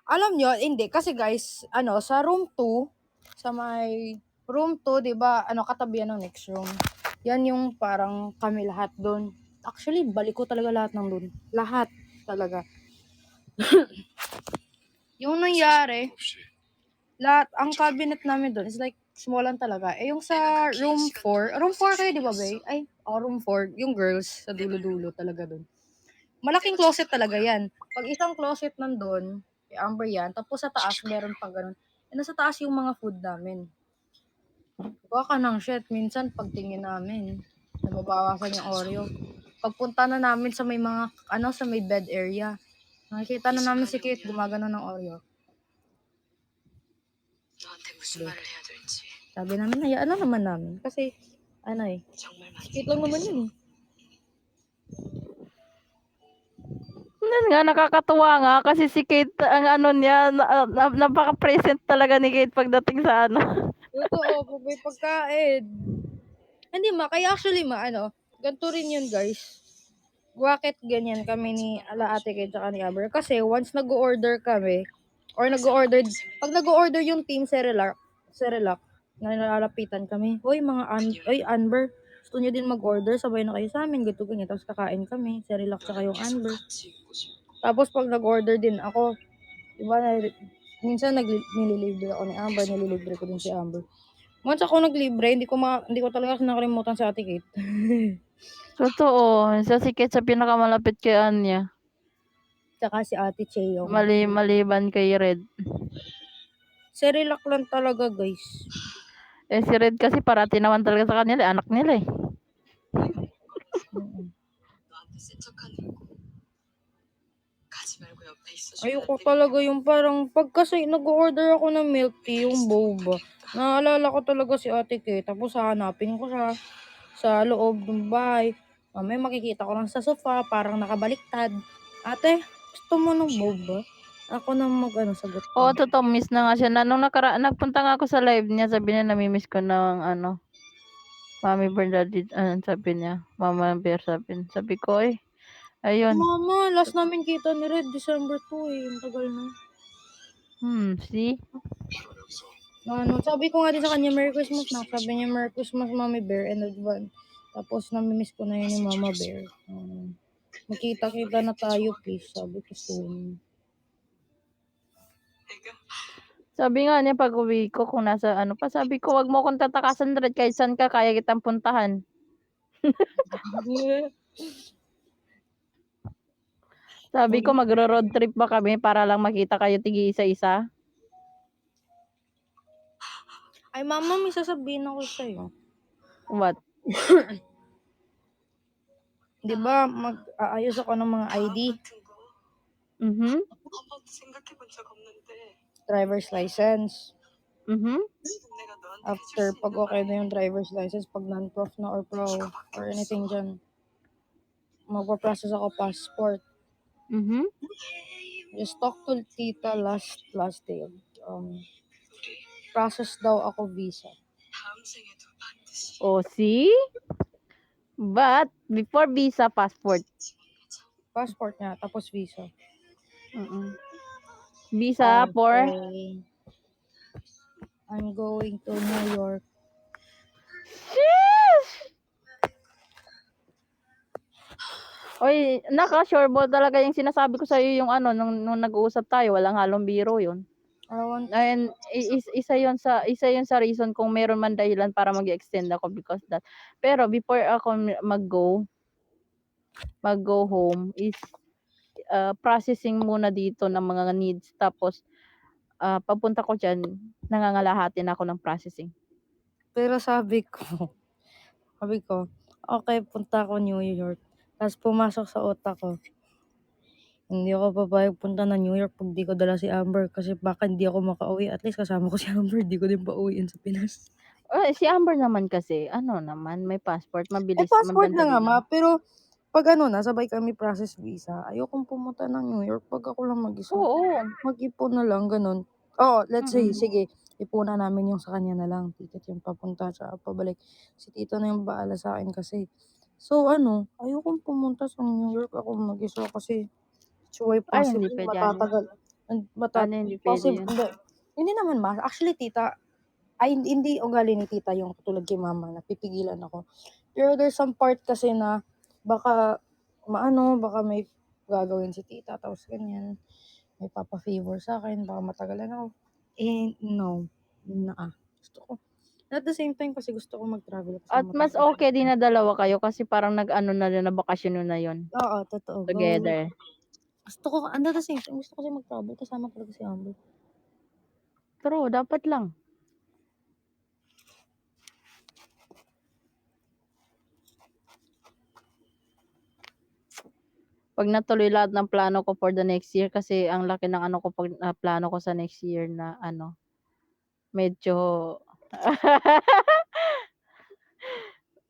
B: Alam nyo, hindi. Kasi guys, sa room 2, sa may room 2, di ba, katabi yan ng next room. Yan yung parang kami lahat doon. Actually, balik ko talaga lahat ng doon. Lahat talaga. Yung nangyari, ang cabinet namin doon is like, small lang talaga. Yung sa room 4 kayo, di ba, Bay? Room 4, yung girls, sa dulo-dulo talaga doon. Malaking closet talaga yan. Pag isang closet nandun, Amber yan, tapos sa taas, meron pang ganun. Nasa taas yung mga food namin. Baka nang shit, minsan pagtingin namin, nababawasan yung Oreo. Pagpunta na namin sa may mga, sa may bed area, nakikita na namin si Kate gumagano ng Oreo. Sabi namin, hayaan naman namin. Kasi, si Kate lang naman yun.
A: Nga, nakakatuwa nga kasi si Kate, ang niya, napaka-present talaga ni Kate pagdating sa
B: Totoo, pag may pagkain. Hindi kaya actually ganito rin yun guys. Bakit ganyan kami ni Ate Kate at ni Aber? Kasi once nag-order kami, or pag nag-order yung team Cerelac, nalalapitan kami. Hoy, Amber, gusto nyo din mag-order, sabay na kayo sa amin, ganyan. Tapos kakain kami, Cerelac saka yung Amber. Tapos pag nag-order din ako, diba, minsan nililibre ako ni Amber, nililibre ko din si Amber. Once ako naglibre, hindi ko talaga nakalimutan si Ate Kate.
A: Totoo, isa si Kate sa pinakamalapit kay Anya.
B: Tsaka si Ate Cheyong.
A: Maliban kay Red.
B: Si Relax lang talaga, guys.
A: Eh si Red kasi parati naman talaga sa kanila, anak nila eh.
B: Mm.
F: 나한테 센 척하는 거 가지 말고 옆에 있어주면
B: Ayoko
F: 안
B: talaga
F: 되겠냐고.
B: yung parang pag kasi nag-order ako ng milk tea, yung boba. Naalala ko talaga si Ate Kate. Tapos hahanapin ko siya sa loob ng bahay. Mamaya makikita ko lang sa sofa, parang nakabaliktad. Ate, gusto mo ng boba? Ako na sagot
A: Oo,
B: ko.
A: totoo, miss na nga siya. Nung nagpunta nga ako sa live niya, sabi niya namimiss ko ng Mami Bernadette, sabi niya, Mama Bear, sabi ko, ayun.
B: Mama, last namin kita ni Red, December 2 eh. Ang tagal na.
A: See?
B: Sabi ko nga din sa kanya, Merry Christmas na. Sabi niya, Merry Christmas, Mami Bear, in advance. Tapos namimiss ko na yun ni Mama Bear. Magkita-kita na tayo, please. Sabi ko soon.
A: Sabi nga niya pag uwi ko, kung nasa pa, sabi ko, wag mo akong tatakasan, Red, kahit saan ka, kaya kitang puntahan. Sabi ko, magro-road trip ba kami para lang makita kayo tigi isa-isa?
B: Ay, Mama, may sasabihin ako sa'yo.
A: What?
B: Di ba, mag-aayos ako ng mga ID,
F: 같은 거
A: Mhm.
F: 한 번도 생각해본 적 없는데
B: driver's license.
A: Mhm.
F: 지금 내가 너한테
B: After,
F: 해줄 수
B: pag
F: 있는
B: okay na
F: 말이
B: yung driver's license, pag non-prof na or pro, or anything dyan, magpa-process ako passport.
A: Mhm.
B: Just talk to Tita last day. Process daw ako visa.
F: 다음 생에도 반드시
A: Oh, see? But before visa, passport.
B: Passport niya, tapos visa.
A: Visa for
B: Okay. I'm going to New York.
A: Sheesh! Oy, naka-sure ball talaga yung sinasabi ko sa iyo yung nung nag-uusap tayo, walang halong biro 'yun. And isa 'yun sa reason kung meron man dahilan para mag-extend ako because that. Pero before ako mag-go home is processing muna dito ng mga needs, tapos papunta ko diyan, nangangalahatin ako ng processing.
B: Pero sabi ko, okay, punta ako New York. Tapos pumasok sa utak ko, hindi ako papayag punta ng New York pag di ko dala si Amber kasi baka hindi ako makauwi. At least kasama ko si Amber, di ko din pauwiin sa Pinas.
A: Si Amber naman kasi, may passport, mabilis,
B: Passport na
A: madali
B: nga,
A: lang.
B: pero pag sabay kami process visa, ayokong pumunta ng New York pag ako lang mag-isa.
A: Oo.
B: Mag-ipon na lang, ganun. Oo, let's say,
A: Mm.
B: sige, ipunan namin yung sa kanya na lang, ticket yung papunta sa pabalik. Si tito na yung baala sa akin kasi. So, ayokong pumunta sa New York ako mag-isa kasi it's way
A: Ay, hindi
B: possible
A: pwede,
B: matatagal.
A: hindi pwede yun.
B: Hindi naman actually, tita, hindi ugali ni tita yung tulad kay mama, napipigilan ako. Pero there's some part kasi na baka baka may gagawin si tita tapos ganyan. May papa-favor sa akin, baka matagalan ako. No. Gusto ko. At the same time kasi gusto ko mag-travel.
A: At mas okay din na dalawa kayo kasi parang na bakasyon na yun.
B: Oo, totoo.
A: Together.
B: Gusto ko, at the same time, gusto ko kasi mag-travel kasama talaga si Amber.
A: True, dapat lang. Pag natuloy lahat ng plano ko for the next year, kasi ang laki ng plano ko sa next year na medyo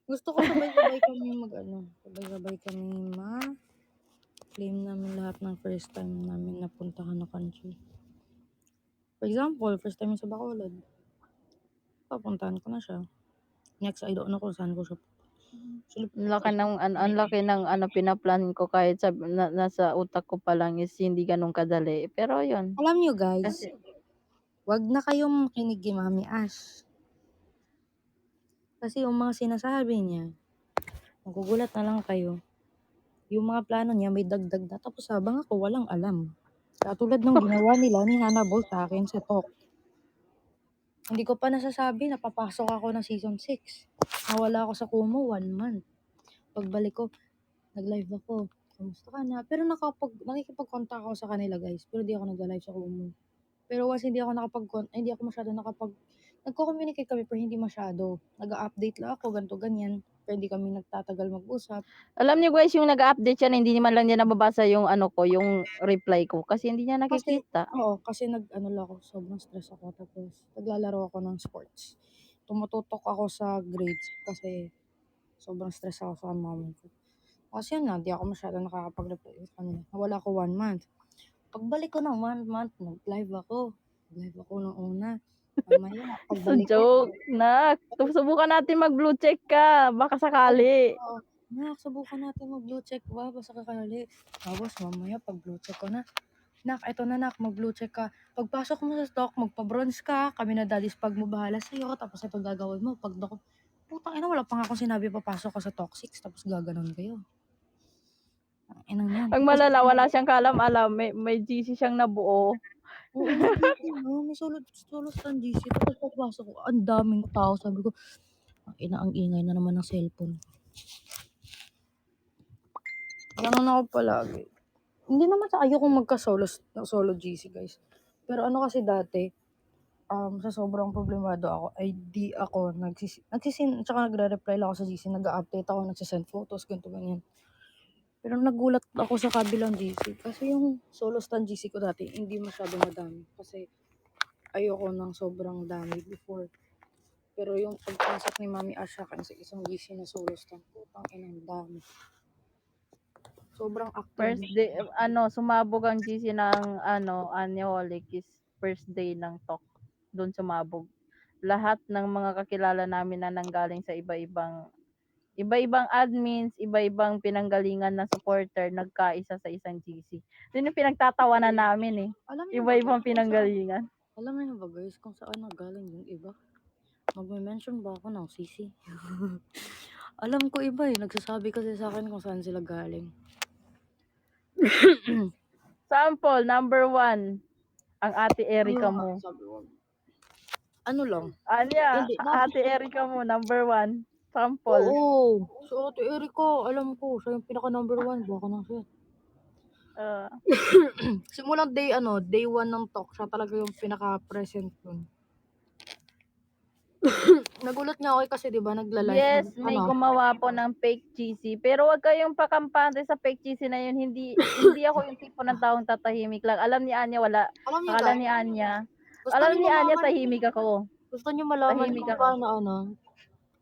B: Gusto ko sabay-sabay kami sabay-sabay kami claim namin lahat ng first time namin napuntahan na country. For example, first time sa Bacolod. Papuntahan ko na siya. Next, I don't know kung saan ko siya.
A: ang laki ng pinaplan ko kahit nasa utak ko pa lang is hindi ganun kadali. Pero yun.
B: Alam nyo guys,
A: Kasi,
B: wag na kayong makinig kay Mami Ash. Kasi yung mga sinasabi niya, magugulat na lang kayo. Yung mga plano niya may dagdag na. Tapos habang ako walang alam. Katulad ng ginawa nila ni Hannah Ball sa akin sa talk. Hindi ko pa nasasabi na papasok ako ng season 6. Nawala ako sa Kumu 1 month. Pagbalik ko, nag-live ako. Kamusta ka na? Pero nakikipag-contact ako sa kanila guys. Pero di ako nag-live sa Kumu. Pero once hindi ako masyado nagko-communicate kami pero hindi masyado. Nag-update lang ako, ganito ganyan. Pero hindi kami nagtatagal mag-usap.
A: Alam niyo guys, yung nag-update siya na hindi naman lang niya nababasa yung ano ko, yung reply ko kasi hindi niya
B: Kasi,
A: nakikita.
B: kasi nag-ano lang ako, sobrang stress ako. Tapos, naglalaro ako ng sports. Tumututok ako sa grades kasi sobrang stress ako sa mami ko. Kasi yun na, di ako masyado nakakapag-reply sa kanila. Nawala ko 1 month. Pagbalik ko ng 1 month, nag-live ako. Nag-live ako ng una. Mamaya,
A: So
B: pagbalik ko,
A: joke, nak. Subukan natin mag-blue check ka, baka sakali.
B: subukan natin mag-blue check ba? Basta kakali. Tapos mamaya, pag blue check ko na, nak, eto na nak, mag-blue check ka. Pagpasok mo sa stock, magpa-bronze ka. Kami na daddies pag mo bahala sa'yo. Tapos ito gagawin mo. Pag putang ina, wala pa nga akong sinabi papasok ka sa toxic. Tapos gaganon kayo. Ang inang yan.
A: Ang malala, wala siyang kalam-alam, may GC siyang nabuo.
B: Oo, may solo stand GC. Tapos pagpasok ko, ang daming tao. Sabi ko, ang ingay na naman ng cellphone. Ganun ako palagi. Hindi naman sa ayokong solo GC guys. Pero ano kasi dati, sa sobrang problemado ako, ay di ako tsaka nagre-reply lang ako sa GC, nag-update ako, nagsisend photos, ganito ganyan. Pero nagulat ako sa kabilang GC kasi yung solo stand GC ko dati hindi masyadong madami kasi ayoko ng sobrang dami before. Pero yung pagpasok ni Mami Ash sa akin sa isang GC na solo stand, putang inang dami. Sobrang active.
A: First day, sumabog ang GC ng Anyoholic is first day ng talk. Doon sumabog. Lahat ng mga kakilala namin na nanggaling sa iba-ibang admins, iba-ibang pinanggalingan na supporter, nagkaisa sa isang GC. Yun yung pinagtatawanan namin eh.
B: Alam niyo
A: Iba-ibang
B: ba, guys,
A: pinanggalingan.
B: alam niyo ba guys kung saan nagaling yung iba? Magme-mention ba ako ng CC? Alam ko iba eh. Nagsasabi kasi sa akin kung saan sila galing.
A: Sample, number 1, ang Ate Erika
B: Ayun nga,
A: mo.
B: sabi ko. Ano lang?
A: Anya,
B: Hindi,
A: Ate Erika mo, number 1. Sample.
B: Oo. So, Ate Erika, alam ko, siya yung pinaka number 1. Baka na siya. Simulang day 1 ng talk, siya talaga yung pinaka-present nun. Nagulat nga ako kasi 'di ba nagla-live.
A: Yes, may gumawa po ng fake GC. Pero wag kayong pakampante sa fake GC na yun. Hindi ako yung tipo ng taong tatahimik lang. Alam ni Anya wala.
B: Alam niyo
A: Akala
B: guys,
A: ni Anya.
B: gusto
A: Alam
B: niyo
A: ni Anya
B: malaman,
A: tahimik ako.
B: gusto niyo malaman
A: Tahimik
B: kung
A: ako.
B: paano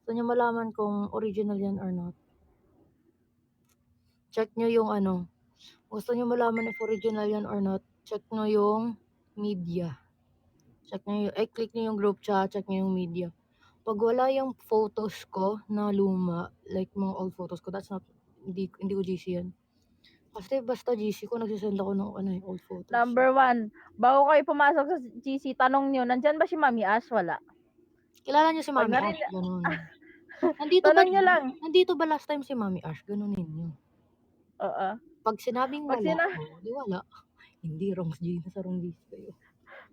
B: gusto niyo malaman kung original yan or not. Check niyo yung gusto niyo malaman if original yan or not, check niyo yung media. Check niyo click niyo yung group chat, check niyo yung media. Pag wala yung photos ko na luma, like mga old photos ko, that's not, hindi ko GC yan. Kasi basta GC ko, nagsisend ako ng old photos.
A: Number 1, bago kayo pumasok sa GC, tanong nyo, nandyan ba si Mami Ash? Wala.
B: Kilala niyo si
A: Pag
B: Mami Ash? Ganun.
A: Tanong nyo lang.
B: Nandito ba last time si Mami Ash? Ganunin niyo.
A: Oo.
B: Pag sinabing wala, di wala. Hindi, wrong GC. Nasa wrong GC kayo.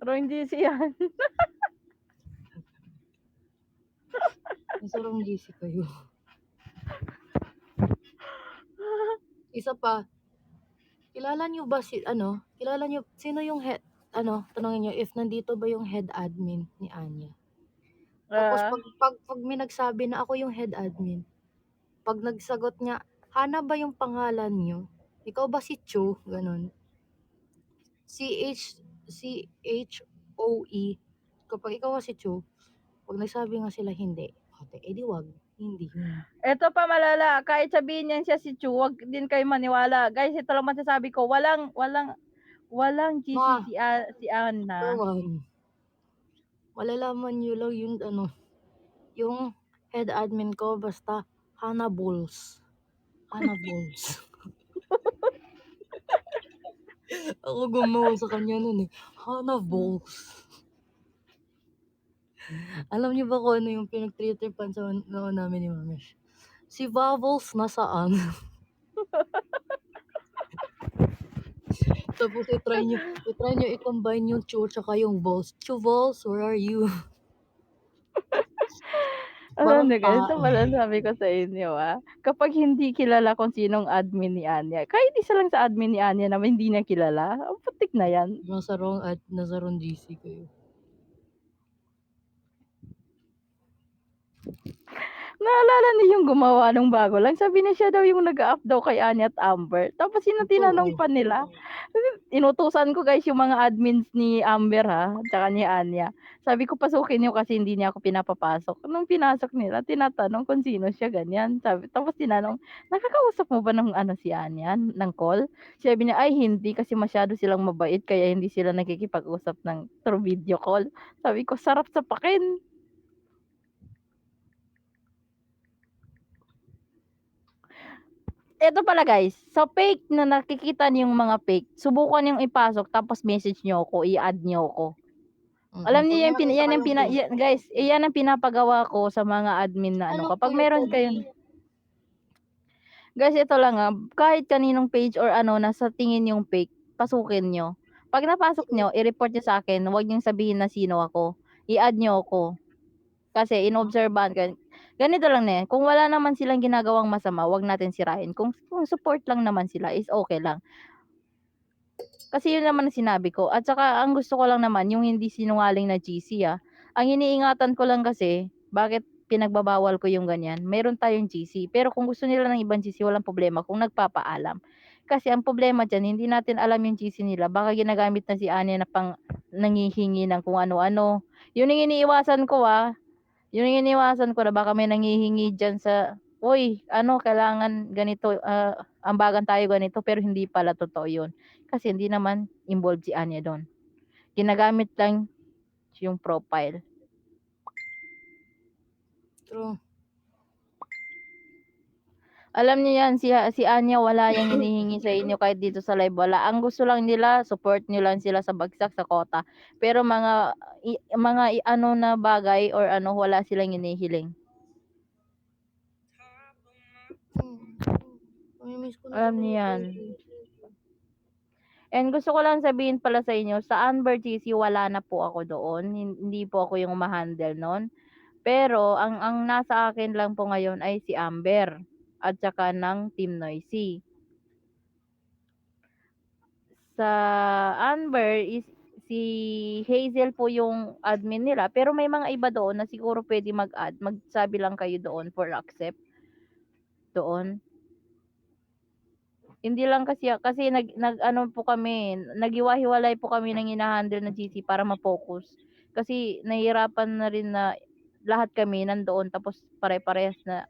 A: Wrong GC yan.
B: Nasa wrong GC kayo. Isa pa, kilala niyo ba kilala niyo, sino yung head, tanongin niyo if nandito ba yung head admin ni Anya. Tapos pag may nagsabi na ako yung head admin, pag nagsagot niya, Hana ba yung pangalan niyo? Ikaw ba si Cho? Ganon. CHOE. Kapag ikaw si Cho, pag nagsabi nga sila hindi, edi wag. Hindi.
A: Ito pa malala, kahit sabihin niyan siya si Chu, wag din kayo maniwala. Guys, ito lang masasabi ko, walang GC si Anna.
B: Malalaman niyo lang yung head admin ko, basta Hana Bulls. Hana Bulls. Ako gumawa sa kanya nun eh. Hana Bulls. Alam niyo ba kung ano yung pinag-tripan sa noon namin ni Mamesh? Si Bubbles nasaan? Tapos i-try niyo i-combine yung Chu tsaka yung Balls. Chu Balls, where are you?
A: Alam
B: Parang
A: niyo guys, ito pala sabi ko sa inyo, kapag hindi kilala kung sinong admin ni Anya, kahit isa lang sa admin ni Anya na hindi niya kilala, ang putik na yan.
B: nasa wrong GC kayo.
A: Naalala niyo yung gumawa nung bago lang, sabi niya siya daw yung nag-a-up daw kay Anya at Amber. Tapos tinanong pa nila. Inutusan ko guys yung mga admins ni Amber at saka ni Anya. Sabi ko pasukin niyo kasi hindi niya ako pinapapasok. Nung pinasok nila, tinatanong kung sino siya ganyan. Tapos tinanong, nakakausap mo ba ng si Anya, ng call? Sabi niya, ay hindi kasi masyado silang mabait kaya hindi sila nakikipag-usap ng through video call. Sabi ko, sarap sa pakin. Eto pala guys, sa fake na nakikita niyong mga fake, subukan niyong ipasok tapos message niyo ako, i-add niyo ako. Alam niyo guys, yan ang pinapagawa ko sa mga admin na kapag meron kayong guys, ito lang kahit kaninong page or nasa tingin yung fake, pasukin niyo. Pag napasok niyo, i-report niyo sa akin, huwag niyong sabihin na sino ako. I-add niyo ako. Kasi inobserbahan ko. Ganito lang na kung wala naman silang ginagawang masama, wag natin sirahin. Kung support lang naman sila is okay lang. Kasi yun naman ang sinabi ko. At saka ang gusto ko lang naman yung hindi sinungaling na GC Ang iniingatan ko lang kasi, bakit pinagbabawal ko yung ganyan. Meron tayong GC. Pero kung gusto nila ng ibang GC, walang problema kung nagpapaalam. Kasi ang problema dyan, hindi natin alam yung GC nila. Baka ginagamit na si Anya na pang nangihingi ng kung ano-ano. Yun yung iniiwasan ko Yun yung iniwasan ko na baka may nanghihingi dyan sa, uy, kailangan ganito, ambagan tayo ganito, pero hindi pala totoo yun. Kasi hindi naman involved si Anya doon. Ginagamit lang yung profile.
B: True.
A: Alam niyo yan, si Anya wala yang hinihingi sa inyo kahit dito sa live. Wala. Ang gusto lang nila, support nyo lang sila sa bagsak, sa kota. Pero mga na bagay or wala silang hinihiling. Alam niyo yan. And gusto ko lang sabihin pala sa inyo, sa Amber GC, wala na po ako doon. Hindi po ako yung ma-handle nun. Pero, ang nasa akin lang po ngayon ay si Amber. At saka ng Team Noisy. Sa Amber is si Hazel po yung admin nila. Pero may mga iba doon na siguro pwede mag-add. Magsabi lang kayo doon for accept. Doon. Hindi lang kasi po kami, naghiwa-hiwalay po kami ng hina-handle na GC para ma-focus. Kasi nahihirapan na rin na lahat kami nandoon tapos pare-parehas na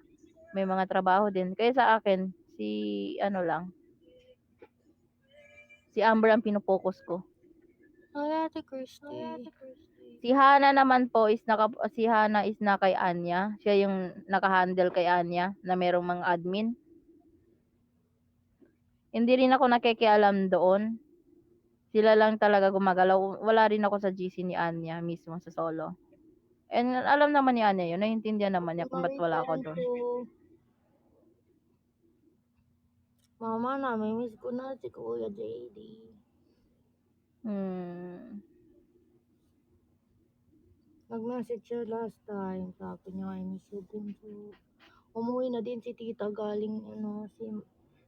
A: may mga trabaho din. Kaya sa akin, si Amber ang pino-focus ko.
B: Ay, Ate Christy.
A: Si Hana naman po si Hana is na kay Anya. Siya yung naka-handle kay Anya na merong mga admin. Hindi rin ako nakikialam doon. Sila lang talaga gumagalaw. Wala rin ako sa GC ni Anya mismo sa solo. And alam naman ni Anya yun. Naiintindihan naman niya kung ba't wala ako doon.
B: Mama, namimiss ko na si Kuya JD. Nag-message siya last time. Sabi niya, I miss you, Bunso. Umuwi na din si Tita galing, si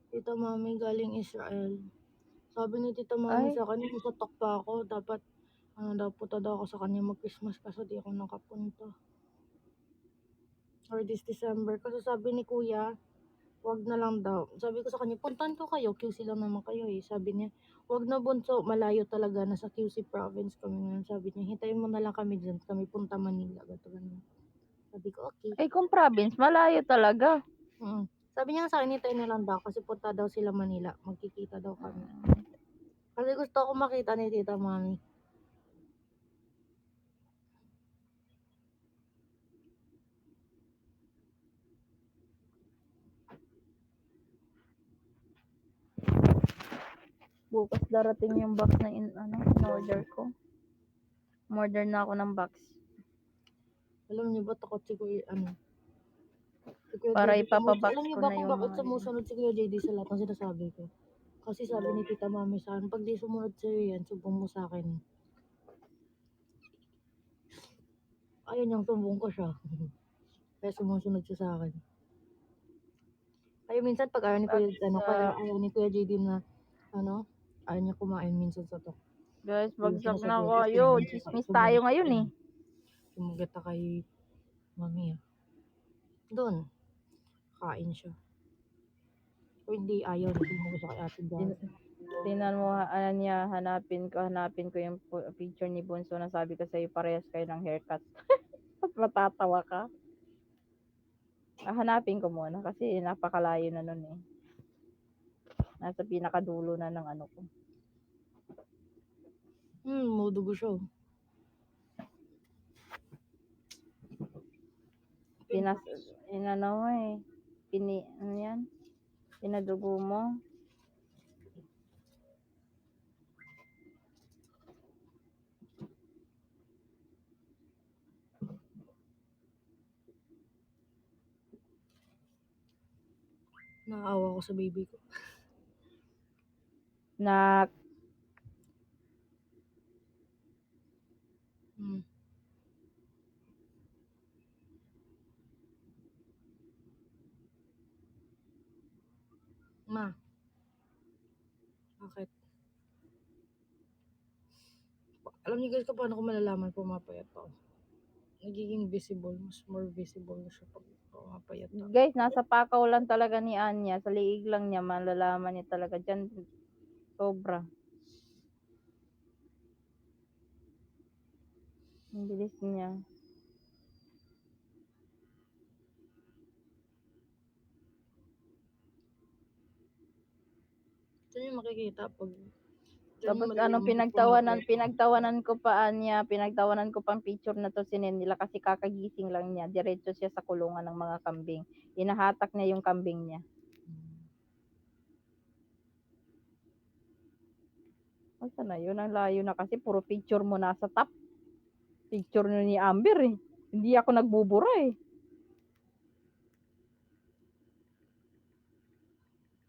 B: Tita Mami galing Israel. Sabi ni Tita Mami sa kanya, natatak pa ako. Dapat, daw punta daw ako sa kanya mag-Christmas kasi di ako nakapunta. Or this December. Kasi sabi ni Kuya, wag na lang daw. Sabi ko sa kanya, puntan ko kayo. QC lang naman kayo Sabi niya, wag na Bunso, malayo talaga. Nasa QC province kami ngayon. Sabi niya, hintayin mo na lang kami dyan. Kami punta Manila. Ganun. Sabi ko, okay.
A: Ay, kung province, malayo talaga.
B: Sabi niya sa akin, hintayin na lang daw kasi punta daw sila Manila. Magkikita daw kami. Kasi gusto ko makita ni Tita Mami.
A: Bukas darating yung box na in-order ko. Order na ako ng box.
B: Alam niyo ba, takot si Kuya,
A: Para ipapabox
B: alam niyo
A: ko
B: ba
A: na
B: kung
A: yung
B: bakit sumusunod si Kuya JD sa lahat ng sinasabi ko? Kasi sabi ni Tita Mami sa akin, pag di sumunod sa'yo yan, subong mo sa akin. Ayaw niyang sumbong ko siya. Kaya sumusunod siya sa akin. Kaya minsan pag ayaw ni Kuya, ayaw ni Kuya JD na, ayaw niya kumain minsan sa talk.
A: Guys,
B: Yung
A: bagsak na
B: sinasabi ko,
A: kayo. Chismis tayo ngayon eh.
B: Sumagat na kay mami. Doon, kain siya. O hindi, ayaw na sumusunod sa kay ate Jazz.
A: Tingnan mo, niya, hanapin ko yung picture ni Bunso na sabi ko sa'yo, parehas kayo ng haircut. Matatawa ka. Hanapin ko muna kasi napakalayo na nun eh. Nasa pinakadulo na ng ano ko.
B: Mudugo siya.
A: Inano mo eh. Ano yan? Pinadugo mo.
B: Naawa ko sa baby ko.
A: Na
B: Ma, bakit? Alam niyo guys kung paano ko malalaman pumapayat ako. Nagiging visible, mas more visible na siya pag pumapayat ako.
A: guys, nasa pakaw lang talaga ni Anya. Sa liig lang niya, malalaman niya talaga dyan. Sobra. Ang bilis niya.
B: Ito yung makikita pag
A: Tapos pinagtawanan ko pa Anya, pinagtawanan ko pang picture na to sinin nila kasi kakagising lang niya. Diretso siya sa kulungan ng mga kambing. Inahatak niya yung kambing niya. Asa na yun? Ang layo na kasi puro picture mo nasa top. Picture ni Amber eh. Hindi ako nagbubura eh.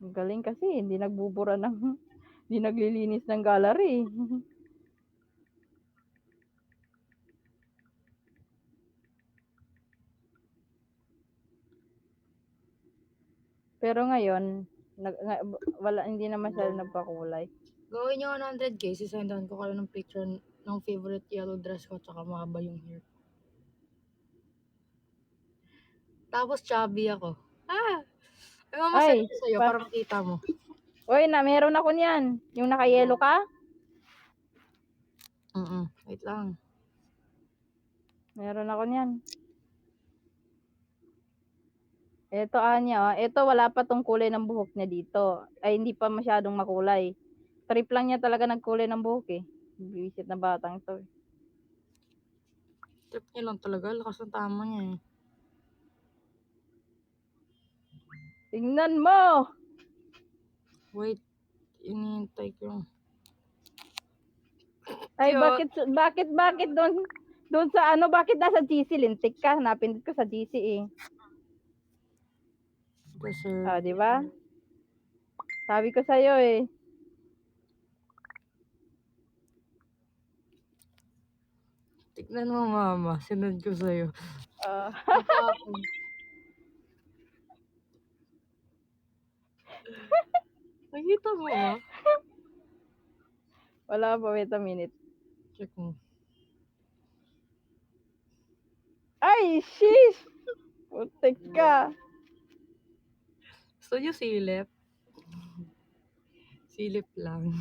A: Ang galing kasi, hindi nagbubura hindi naglilinis ng gallery. Pero ngayon, hindi naman siya nagpakulay.
B: Gawin niyo 100k, sisendan ko kayo ng picture ng favorite yellow dress ko tsaka mahaba yung hair. Tapos chubby ako. Ay, mamasaya ko sa'yo para makita mo.
A: Uy, meron ako niyan. Yung naka-yellow ka?
B: Wait lang.
A: Meron ako niyan. Ito Anya, ito wala pa tong kulay ng buhok niya dito. Ay hindi pa masyadong makulay. Trip lang niya talaga nagkulay ng buhok eh. Bisit na batang to.
B: Trip niya lang talaga, lakas ng tama niya eh.
A: Tingnan mo!
B: Wait, inihintay ko.
A: Ay
B: Cute.
A: bakit doon sa ano, bakit nasa GC lintik ka? Napindot ko sa GC eh.
B: Kasi,
A: Di ba? Sabi ko sa iyo eh.
B: tignan mo mama, sinad ko sa'yo. Nakita mo ba?
A: Wala pa, wait a minute.
B: Check mo.
A: Ay, sheesh! Putik ka.
B: Gusto niyo silip? Silip lang.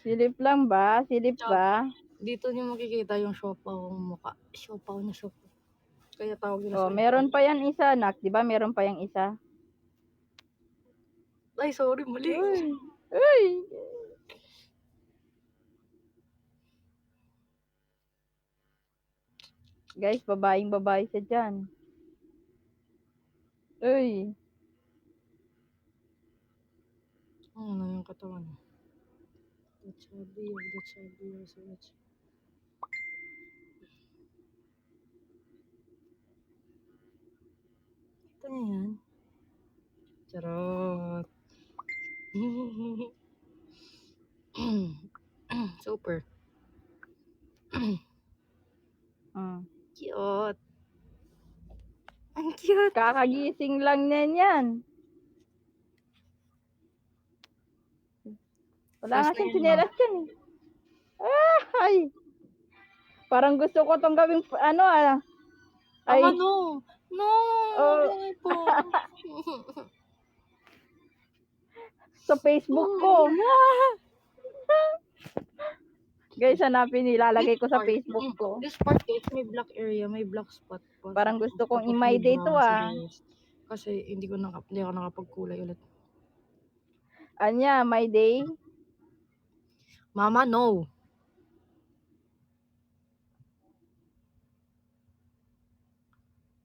A: Silip lang ba? Silip ba?
B: Dito niyo makikita yung siopaw kong mukha. Siopaw na siopaw. Kaya tawag nila
A: Oh, meron pa yan isa, nak. Di ba? Meron pa yang isa.
B: Ay, sorry, mali.
A: Uy! Guys, babae siya dyan. Uy!
B: Ano na yung katawan? The chubby. Ito na yan. Charot. Super.
A: Mm.
B: Cute. Ang cute.
A: Kakagising lang yan. Wala
B: Last
A: nga
B: na
A: siyang
B: yan,
A: tsinelas yan eh. Ay! Parang gusto ko tong gawing ay,
B: Mama, no. No,
A: oh,
B: bakit po?
A: sa Facebook ko. Guys, hanapin, ilalagay ko sa Facebook ko.
B: This part, guys, may black area, may black spot po.
A: Parang gusto kong
B: Tapos
A: i-my
B: may
A: day to
B: brown sa
A: ah.
B: rest. Kasi hindi ako nakapagkulay ulit.
A: Anya, my day.
B: Mama, no.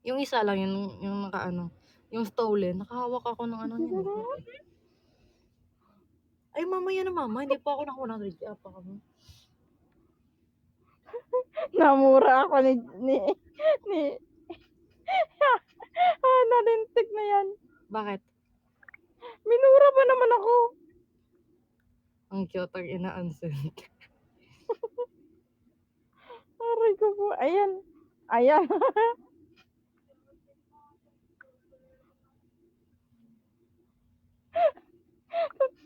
B: Yung isa lang, yung yung stolen. Nakahawak ako ng niyan. Ay, mama, yan na mama. Hindi pa ako nakuha ng ready up ako.
A: Namura ako ni nalintik na yan.
B: Bakit?
A: Minura pa naman ako.
B: Ang cute ang ina-unsend.
A: Aray ko po. Ayan. Ayan.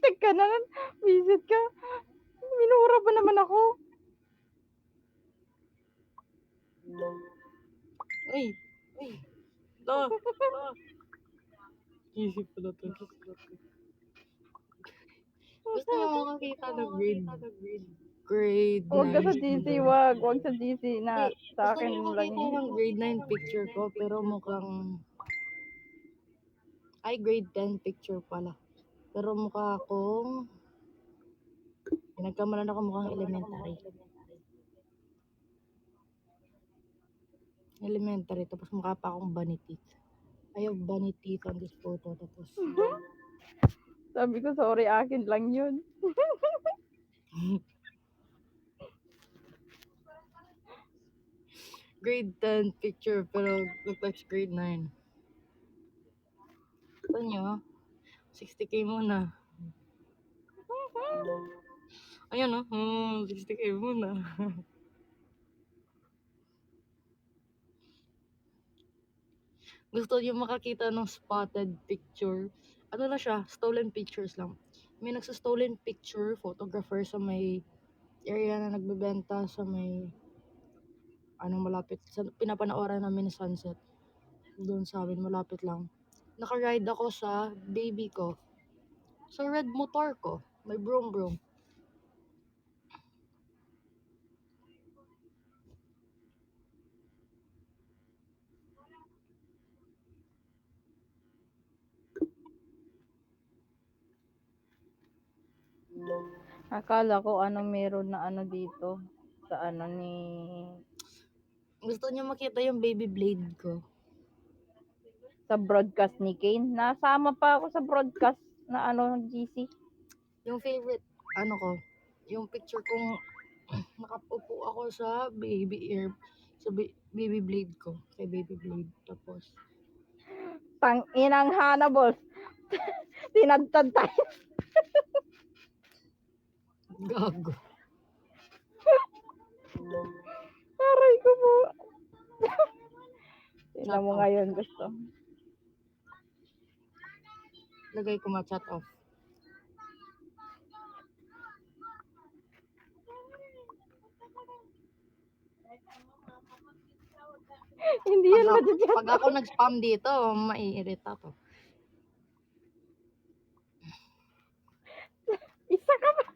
A: Teka na lang. Visit ka. Minura pa naman ako.
B: Uy! Da! Isip ko na to. Gusto mo makakita ng grade 9.
A: Huwag ka sa GC, wag. Huwag sa GC na. Sa akin
B: Gusto mo
A: lang
B: makita
A: yun.
B: ng grade 9 picture ko, pero mukhang... Ay, grade 10 picture pala. Pero mukha akong... Nagkamalan ako mukhang elementary. Elementary, tapos mukha pa akong bunny teeth. I have bunny teeth on this photo, tapos...
A: Sabi ko, sorry, akin lang yun.
B: Grade 10 picture, pero look like grade 9. Ito nyo, 60k muna. Ayun o, 60k muna. Gusto niyo makakita ng spotted picture. Ano na siya, stolen pictures lang. May nagsa-stolen picture, photographer sa may area na nagbebenta sa may malapit sa pinapanooran namin na sunset. Doon sa amin, malapit lang. Naka-ride ako sa baby ko. Sa red motor ko. May brum.
A: Akala ko meron na dito. Sa ni...
B: Gusto niyo makita yung baby blade ko.
A: Sa broadcast ni Kane. Nasama pa ako sa broadcast na GC.
B: Yung favorite, ko, yung picture kong nakaupo ako sa baby blade ko. Kay baby blade. Tapos,
A: Tang inang Hannibal. Tinadtad tayo.
B: gago.
A: Aray ko po. Tingnan mo ngayon gusto.
B: Lagay ko ma-chat off.
A: Hindi yan madyan.
B: Pag ako nag-spam dito, maiirita to.
A: Isa ka ba?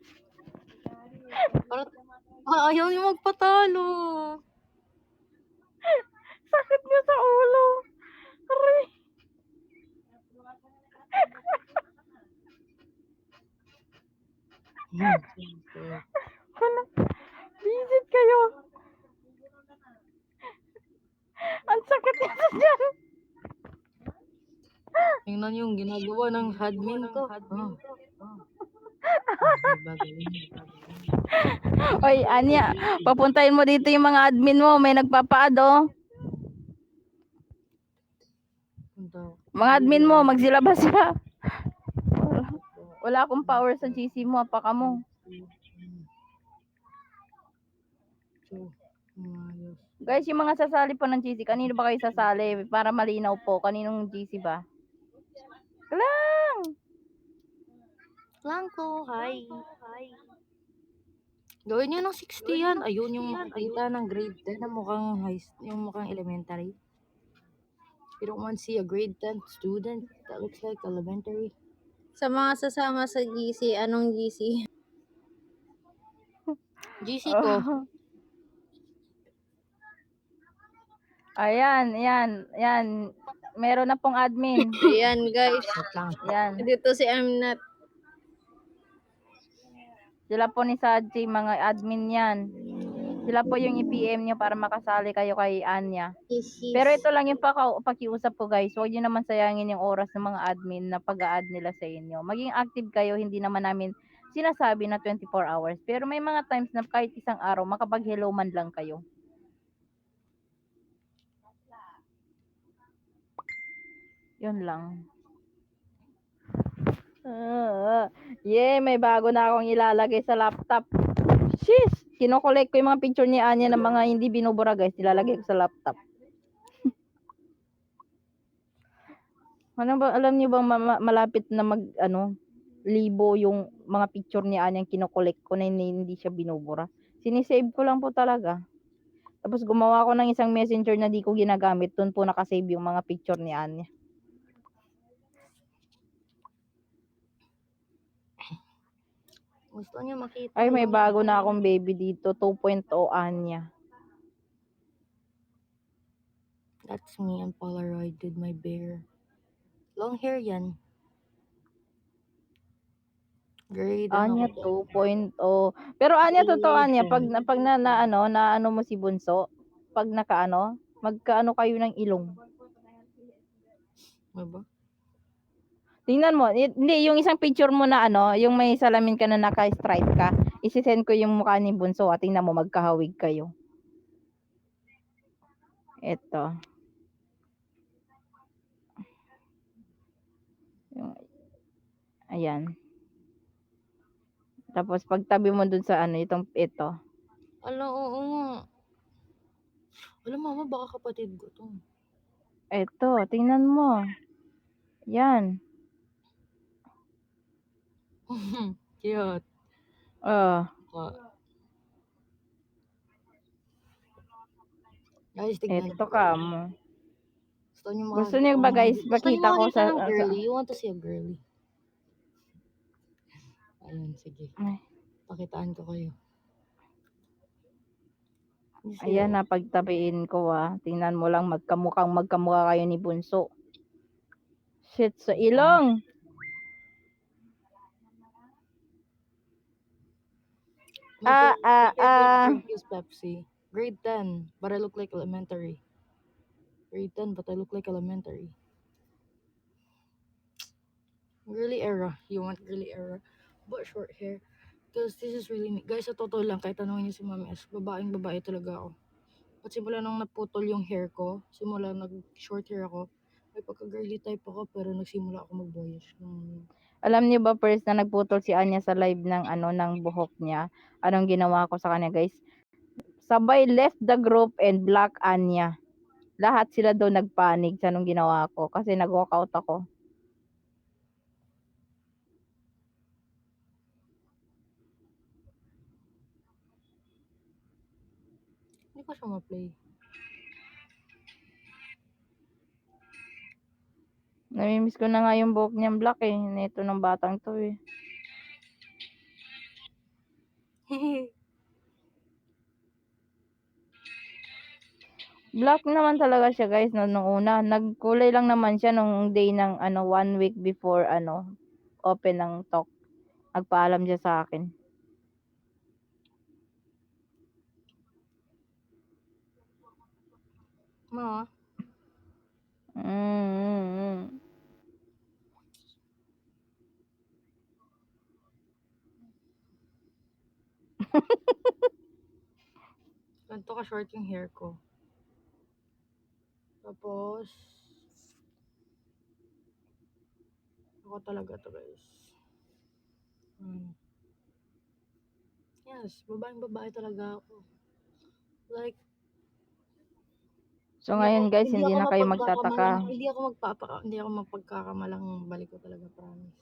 B: Ayaw niyo magpatalo.
A: Sakit niya sa ulo. Aray. Wala. Visit kayo. Ang sakit niya sa dyan.
B: Tingnan yung ginagawa ng admin ko.
A: Oy, Anya, papuntahin mo dito yung mga admin mo. May nagpapaad, oh. Mga admin mo, magsilabas sila. Wala akong power sa GC mo. Apaka mo.
B: So, ayos.
A: Guys, yung mga sasali po ng GC, kanino ba kayo sasali? Para malinaw po, kaninong GC ba? Klang!
B: Blanco, hi. Gawin nyo ng 60 yan. Ayun yung makikita ng grade 10 na mukhang yung mukhang elementary. You don't want to see a grade 10 student that looks like elementary.
G: Sa mga sasama sa GC, anong GC?
B: GC ko.
A: Ayan, yan. Meron na pong admin.
G: Ayan, guys.
B: Wait lang.
A: Yan.
G: Dito si Amnat.
A: Sila po ni Saji, mga admin yan. Sila po yung i-PM nyo para makasali kayo kay Anya. Pero ito lang yung pakiusap ko guys. Huwag nyo naman sayangin yung oras ng mga admin na pag-a-add nila sa inyo. Maging active kayo, hindi naman namin sinasabi na 24 hours. Pero may mga times na kahit isang araw, makapag-hello man lang kayo. Yun lang. May bago na akong ilalagay sa laptop. Sheesh! Kinokolek ko yung mga picture ni Anya ng mga hindi binubura guys. Ilalagay ko sa laptop. Ano ba, alam niyo bang malapit na libo yung mga picture ni Anya kinokolek ko na hindi siya binubura. Sinisave ko lang po talaga. Tapos gumawa ko ng isang messenger na di ko ginagamit. Doon po nakasave yung mga picture ni Anya.
B: Gusto niyo makita.
A: Ay, may bago na akong baby dito. 2.0 Anya.
B: That's me on Polaroid with my bear. Long hair yan. Grade
A: Anya
B: ano?
A: 2.0. Pero Anya, totoo Anya, pag na mo si Bunso, pag magkaano kayo ng ilong.
B: Ano ba?
A: Tingnan mo, hindi, yung isang picture mo na yung may salamin ka na naka-stripe ka, isi-send ko yung mukha ni Bunso, tingnan mo, magkahawig kayo. Ito. Ayan. Tapos, pagtabi mo dun sa ito.
B: Ala, oo nga. Alam, mama, baka kapatid ko to.
A: Ito, tingnan mo. Yan.
B: Cute. Guys, tignan
A: Ito ka mo.
B: Gusto niyo
A: ba guys, makita ko sa
B: girly? You want to see a girly? Ayun, sige.
A: Ay.
B: Pakitaan ko kayo.
A: Ayan na, pagtabiin ko tingnan mo lang, magkamukha kayo ni Bunso. Shit, sa ilong!
B: Pepsi. Grade 10, but I look like elementary. Grade 10, but I look like elementary. Girly era. You want girly era? But short hair. Because this is really me. Guys, sa totoo lang, kahit tanongin niyo si Mami S, babae talaga ako. At simula nung naputol yung hair ko, simula nag-short hair ako, may pagka-girly type ako, pero nagsimula ako mag-boyish.
A: Alam niyo ba first na nagputol si Anya sa live ng ng buhok niya? Anong ginawa ko sa kanya, guys? Sabay left the group and block Anya. Lahat sila doon nagpanik sa anong ginawa ko kasi nag-walkout ako.
B: Hindi ko siya ma-play.
A: Namimiss ko na nga yung buhok niyang black Nito ng batang to Black naman talaga siya guys nung una. Nagkulay lang naman siya nung day ng 1 week before open ng talk. Nagpaalam siya sa akin.
B: Ma? Ganito ka short yung hair ko. Tapos, ako talaga to guys. Yes, babae talaga ako. Like,
A: So ngayon guys,
B: Hindi
A: hindi
B: ako
A: na kayo
B: mapagkakamalang,
A: magtataka.
B: hindi ako mapagkakamalang balik ko talaga, promise.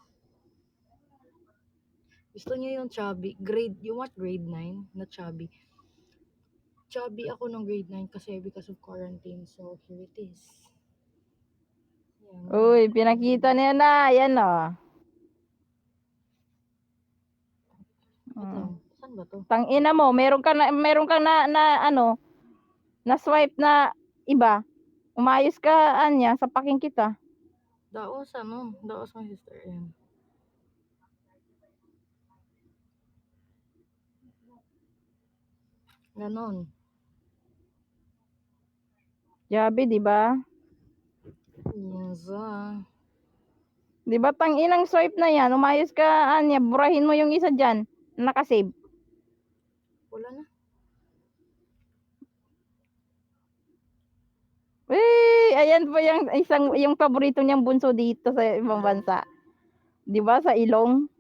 B: Gusto niyo yung chubby, you want grade 9 na chubby? Chubby ako nung grade 9 kasi because of quarantine, so here it is. Yan.
A: Uy, pinakita niya na. Yan o.
B: Wait lang, saan ba to?
A: Tangina mo, meron kang na ano, na swipe na iba. Umayos ka, Anya, sa paking kita.
B: Daos my sister, yan. Ganon.
A: Jabi, di ba?
B: Yes,
A: Di ba tanginang swipe na yan? Umayos ka, Anya, burahin mo yung isa dyan. Nakasave.
B: wala na.
A: Ayan po yung paborito niyang bunso dito sa ibang bansa. 'Di ba sa ilong?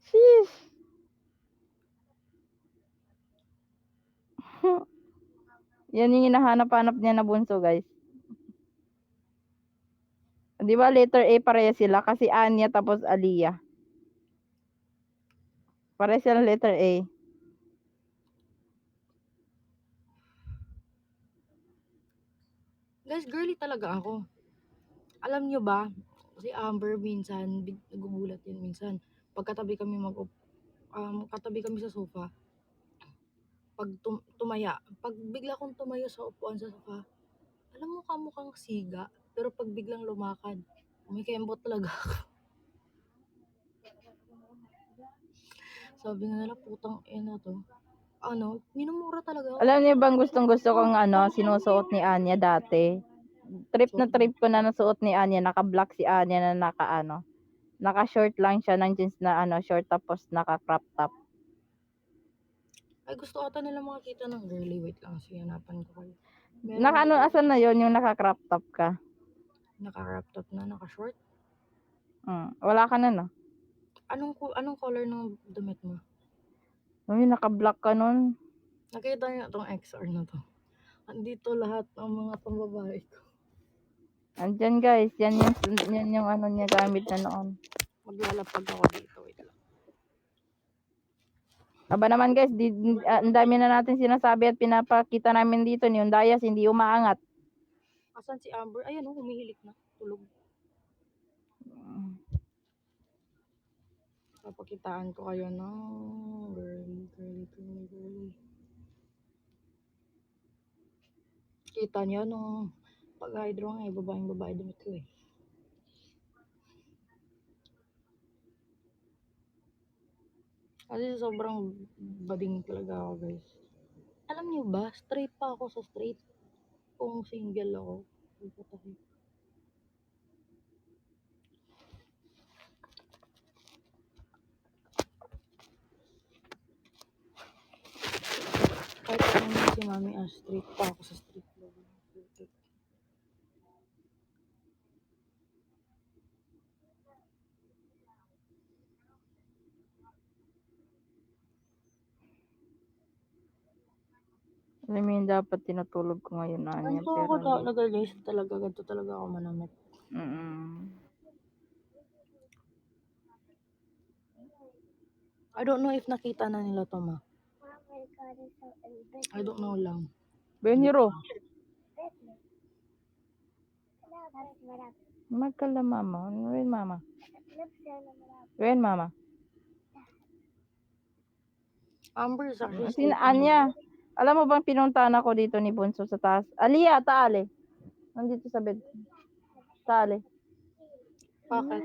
A: Sheesh. Yan yung hinahanap-hanap niya na bunso, guys. 'Di ba letter A pareha sila kasi Anya tapos Aliyah. Pareha sila letter A.
B: Guys, girly talaga ako. Alam nyo ba, si Amber minsan, nagugulat yan minsan. Pagkatabi kami katabi kami sa sofa, pag tumaya, pag bigla kong tumayo sa upuan sa sofa, alam mo kamukhang siga, pero pag biglang lumakad, may kembot talaga ako. Sabi nga nila, putang ina to. Minumura talaga ako.
A: Alam niyo bang gustong-gusto kong sinusuot ni Anya dati? Trip na trip ko na nasuot ni Anya, naka-black si Anya na naka-short lang siya ng jeans na short tapos naka-crop top.
B: Ay, gusto ata nila makakita ng girly. Wait lang, hanapan ko kayo.
A: Asan na yon yung naka-crop top ka?
B: Naka-crop top na, naka-short.
A: Wala ka na, no?
B: Anong color ng damit mo?
A: Uy, naka-black ka nun.
B: Nakita niyo itong XR na to. Andito lahat ng mga pambabae ko.
A: Andyan guys, yan yung niya gamit na noon.
B: Maglalapag ako dito. Wait lang.
A: Aba naman guys, ang dami na natin sinasabi at pinapakita namin dito. Yung dayas hindi umaangat.
B: Asan si Amber? Ayan, humihilik na. Tulog. Papakitaan ko kayo ng girly. Kita niyo nung pag-hydro nga, babae damit ko eh. Kasi sobrang bading talaga ako, guys. Alam niyo ba, straight pa ako sa straight. Kung single ako. Kahit naman si Mami straight pa ako sa straight.
A: Alam mo yung dapat tinutulog ko ngayon na niya.
B: Ganito ako talaga guys, ganito talaga ako manamit. I don't know if nakita na nila to, ma. I don't know lang.
A: Beniro. Magkala mama. When mama? When mama?
B: Amber is actually
A: Sina Anya. Alam mo bang pinuntahan ako dito ni Bunso sa taas? Aliyah, taale. Nandito sa bed. Taale.
B: Bakit?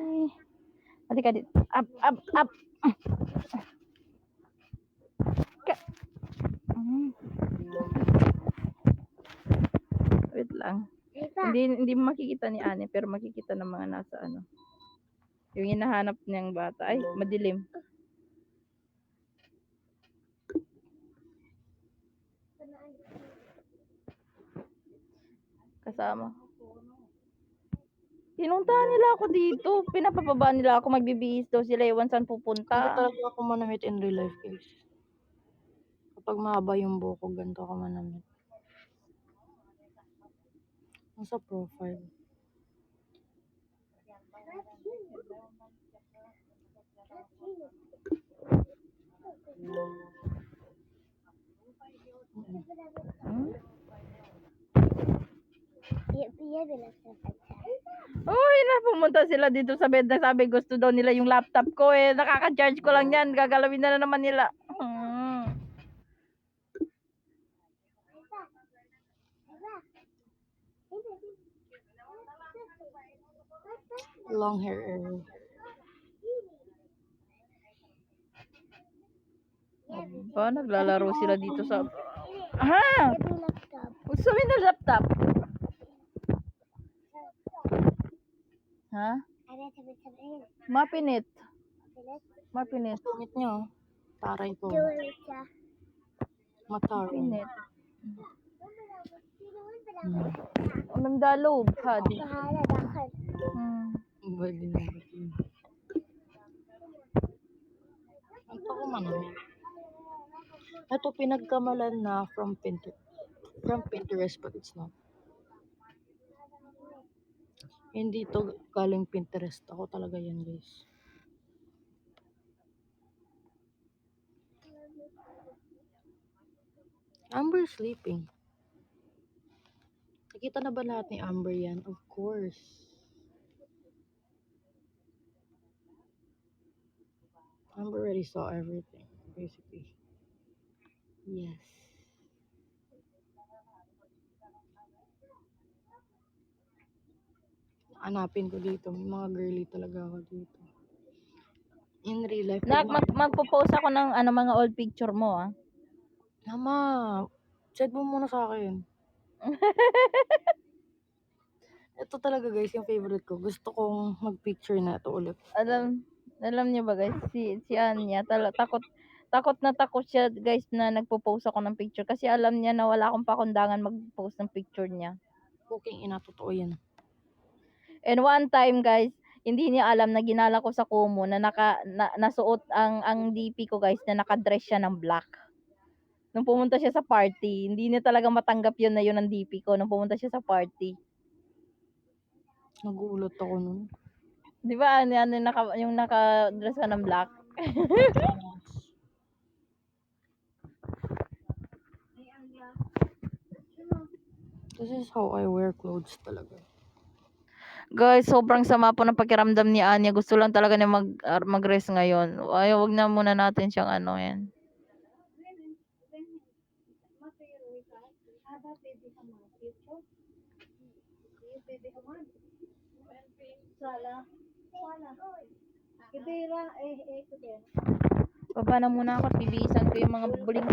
A: Halika dito. Up. Wait lang. Hindi makikita ni Anya pero makikita ng mga nasa yung hinahanap niyang bata. Ay, madilim. Kasama. Pinuntahan nila ako dito. Pinapababa nila ako. Magbibihis daw sila. Iwan saan pupunta.
B: Ganito talaga ako manamit in real life, guys. Kapag mahaba yung buhok ko, ganito ako manamit. Nasa profile.
A: Hmm? Uy, pumunta sila dito sa bed na sabi gusto daw nila yung laptop ko eh. Nakaka-charge ko lang yan. Gagalawin na naman nila.
B: Long hair era.
A: Ba, naglalaro sila dito sa... Ha? Gusto mo yung laptop? Ha? Mapinit. Mapinit.
B: Tumit niyo. Taray ko. Mataray.
A: Mapinit. Anong dalob, hadi?
B: Pwede na. Ito ko man. Ito pinagkamalan na from Pinterest but it's not. Hindi to galing Pinterest. Ako talaga yan, guys. Amber sleeping. Nakita na ba lahat ni Amber yan? Of course. Amber already saw everything, basically. Yes. Hanapin ko dito. May mga girly talaga ako dito. In real life.
A: Magpo-post ako ng mga old picture mo, ah.
B: Mama, chat mo muna sa akin. Ito talaga guys, yung favorite ko. Gusto kong mag-picture na ito ulit.
A: Alam niyo ba guys, si Anya, takot na takot siya guys na nagpo-post ako ng picture kasi alam niya na wala akong pakundangan mag-post ng picture niya.
B: Cooking ina, totoo yan.
A: And one time guys, hindi niya alam na ginala ko sa Kumu na nasuot ang DP ko guys na naka-dress siya ng black. Nung pumunta siya sa party, hindi niya talaga matanggap yun na yun ang DP ko nung pumunta siya sa party.
B: Nagulat ako nun.
A: Di ba yung naka-dress ka ng black?
B: This is how I wear clothes talaga.
A: Guys, sobrang sama po ng pakiramdam ni Anya. Gusto lang talaga niya mag-rest ngayon. Ay, wag na muna natin siyang yan. Baba na muna ako at bibihisan ko yung mga buling.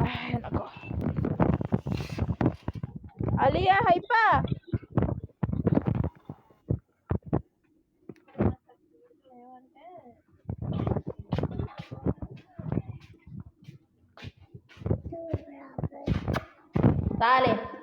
A: Ay, nako. Aliyah, hi pa! Dale.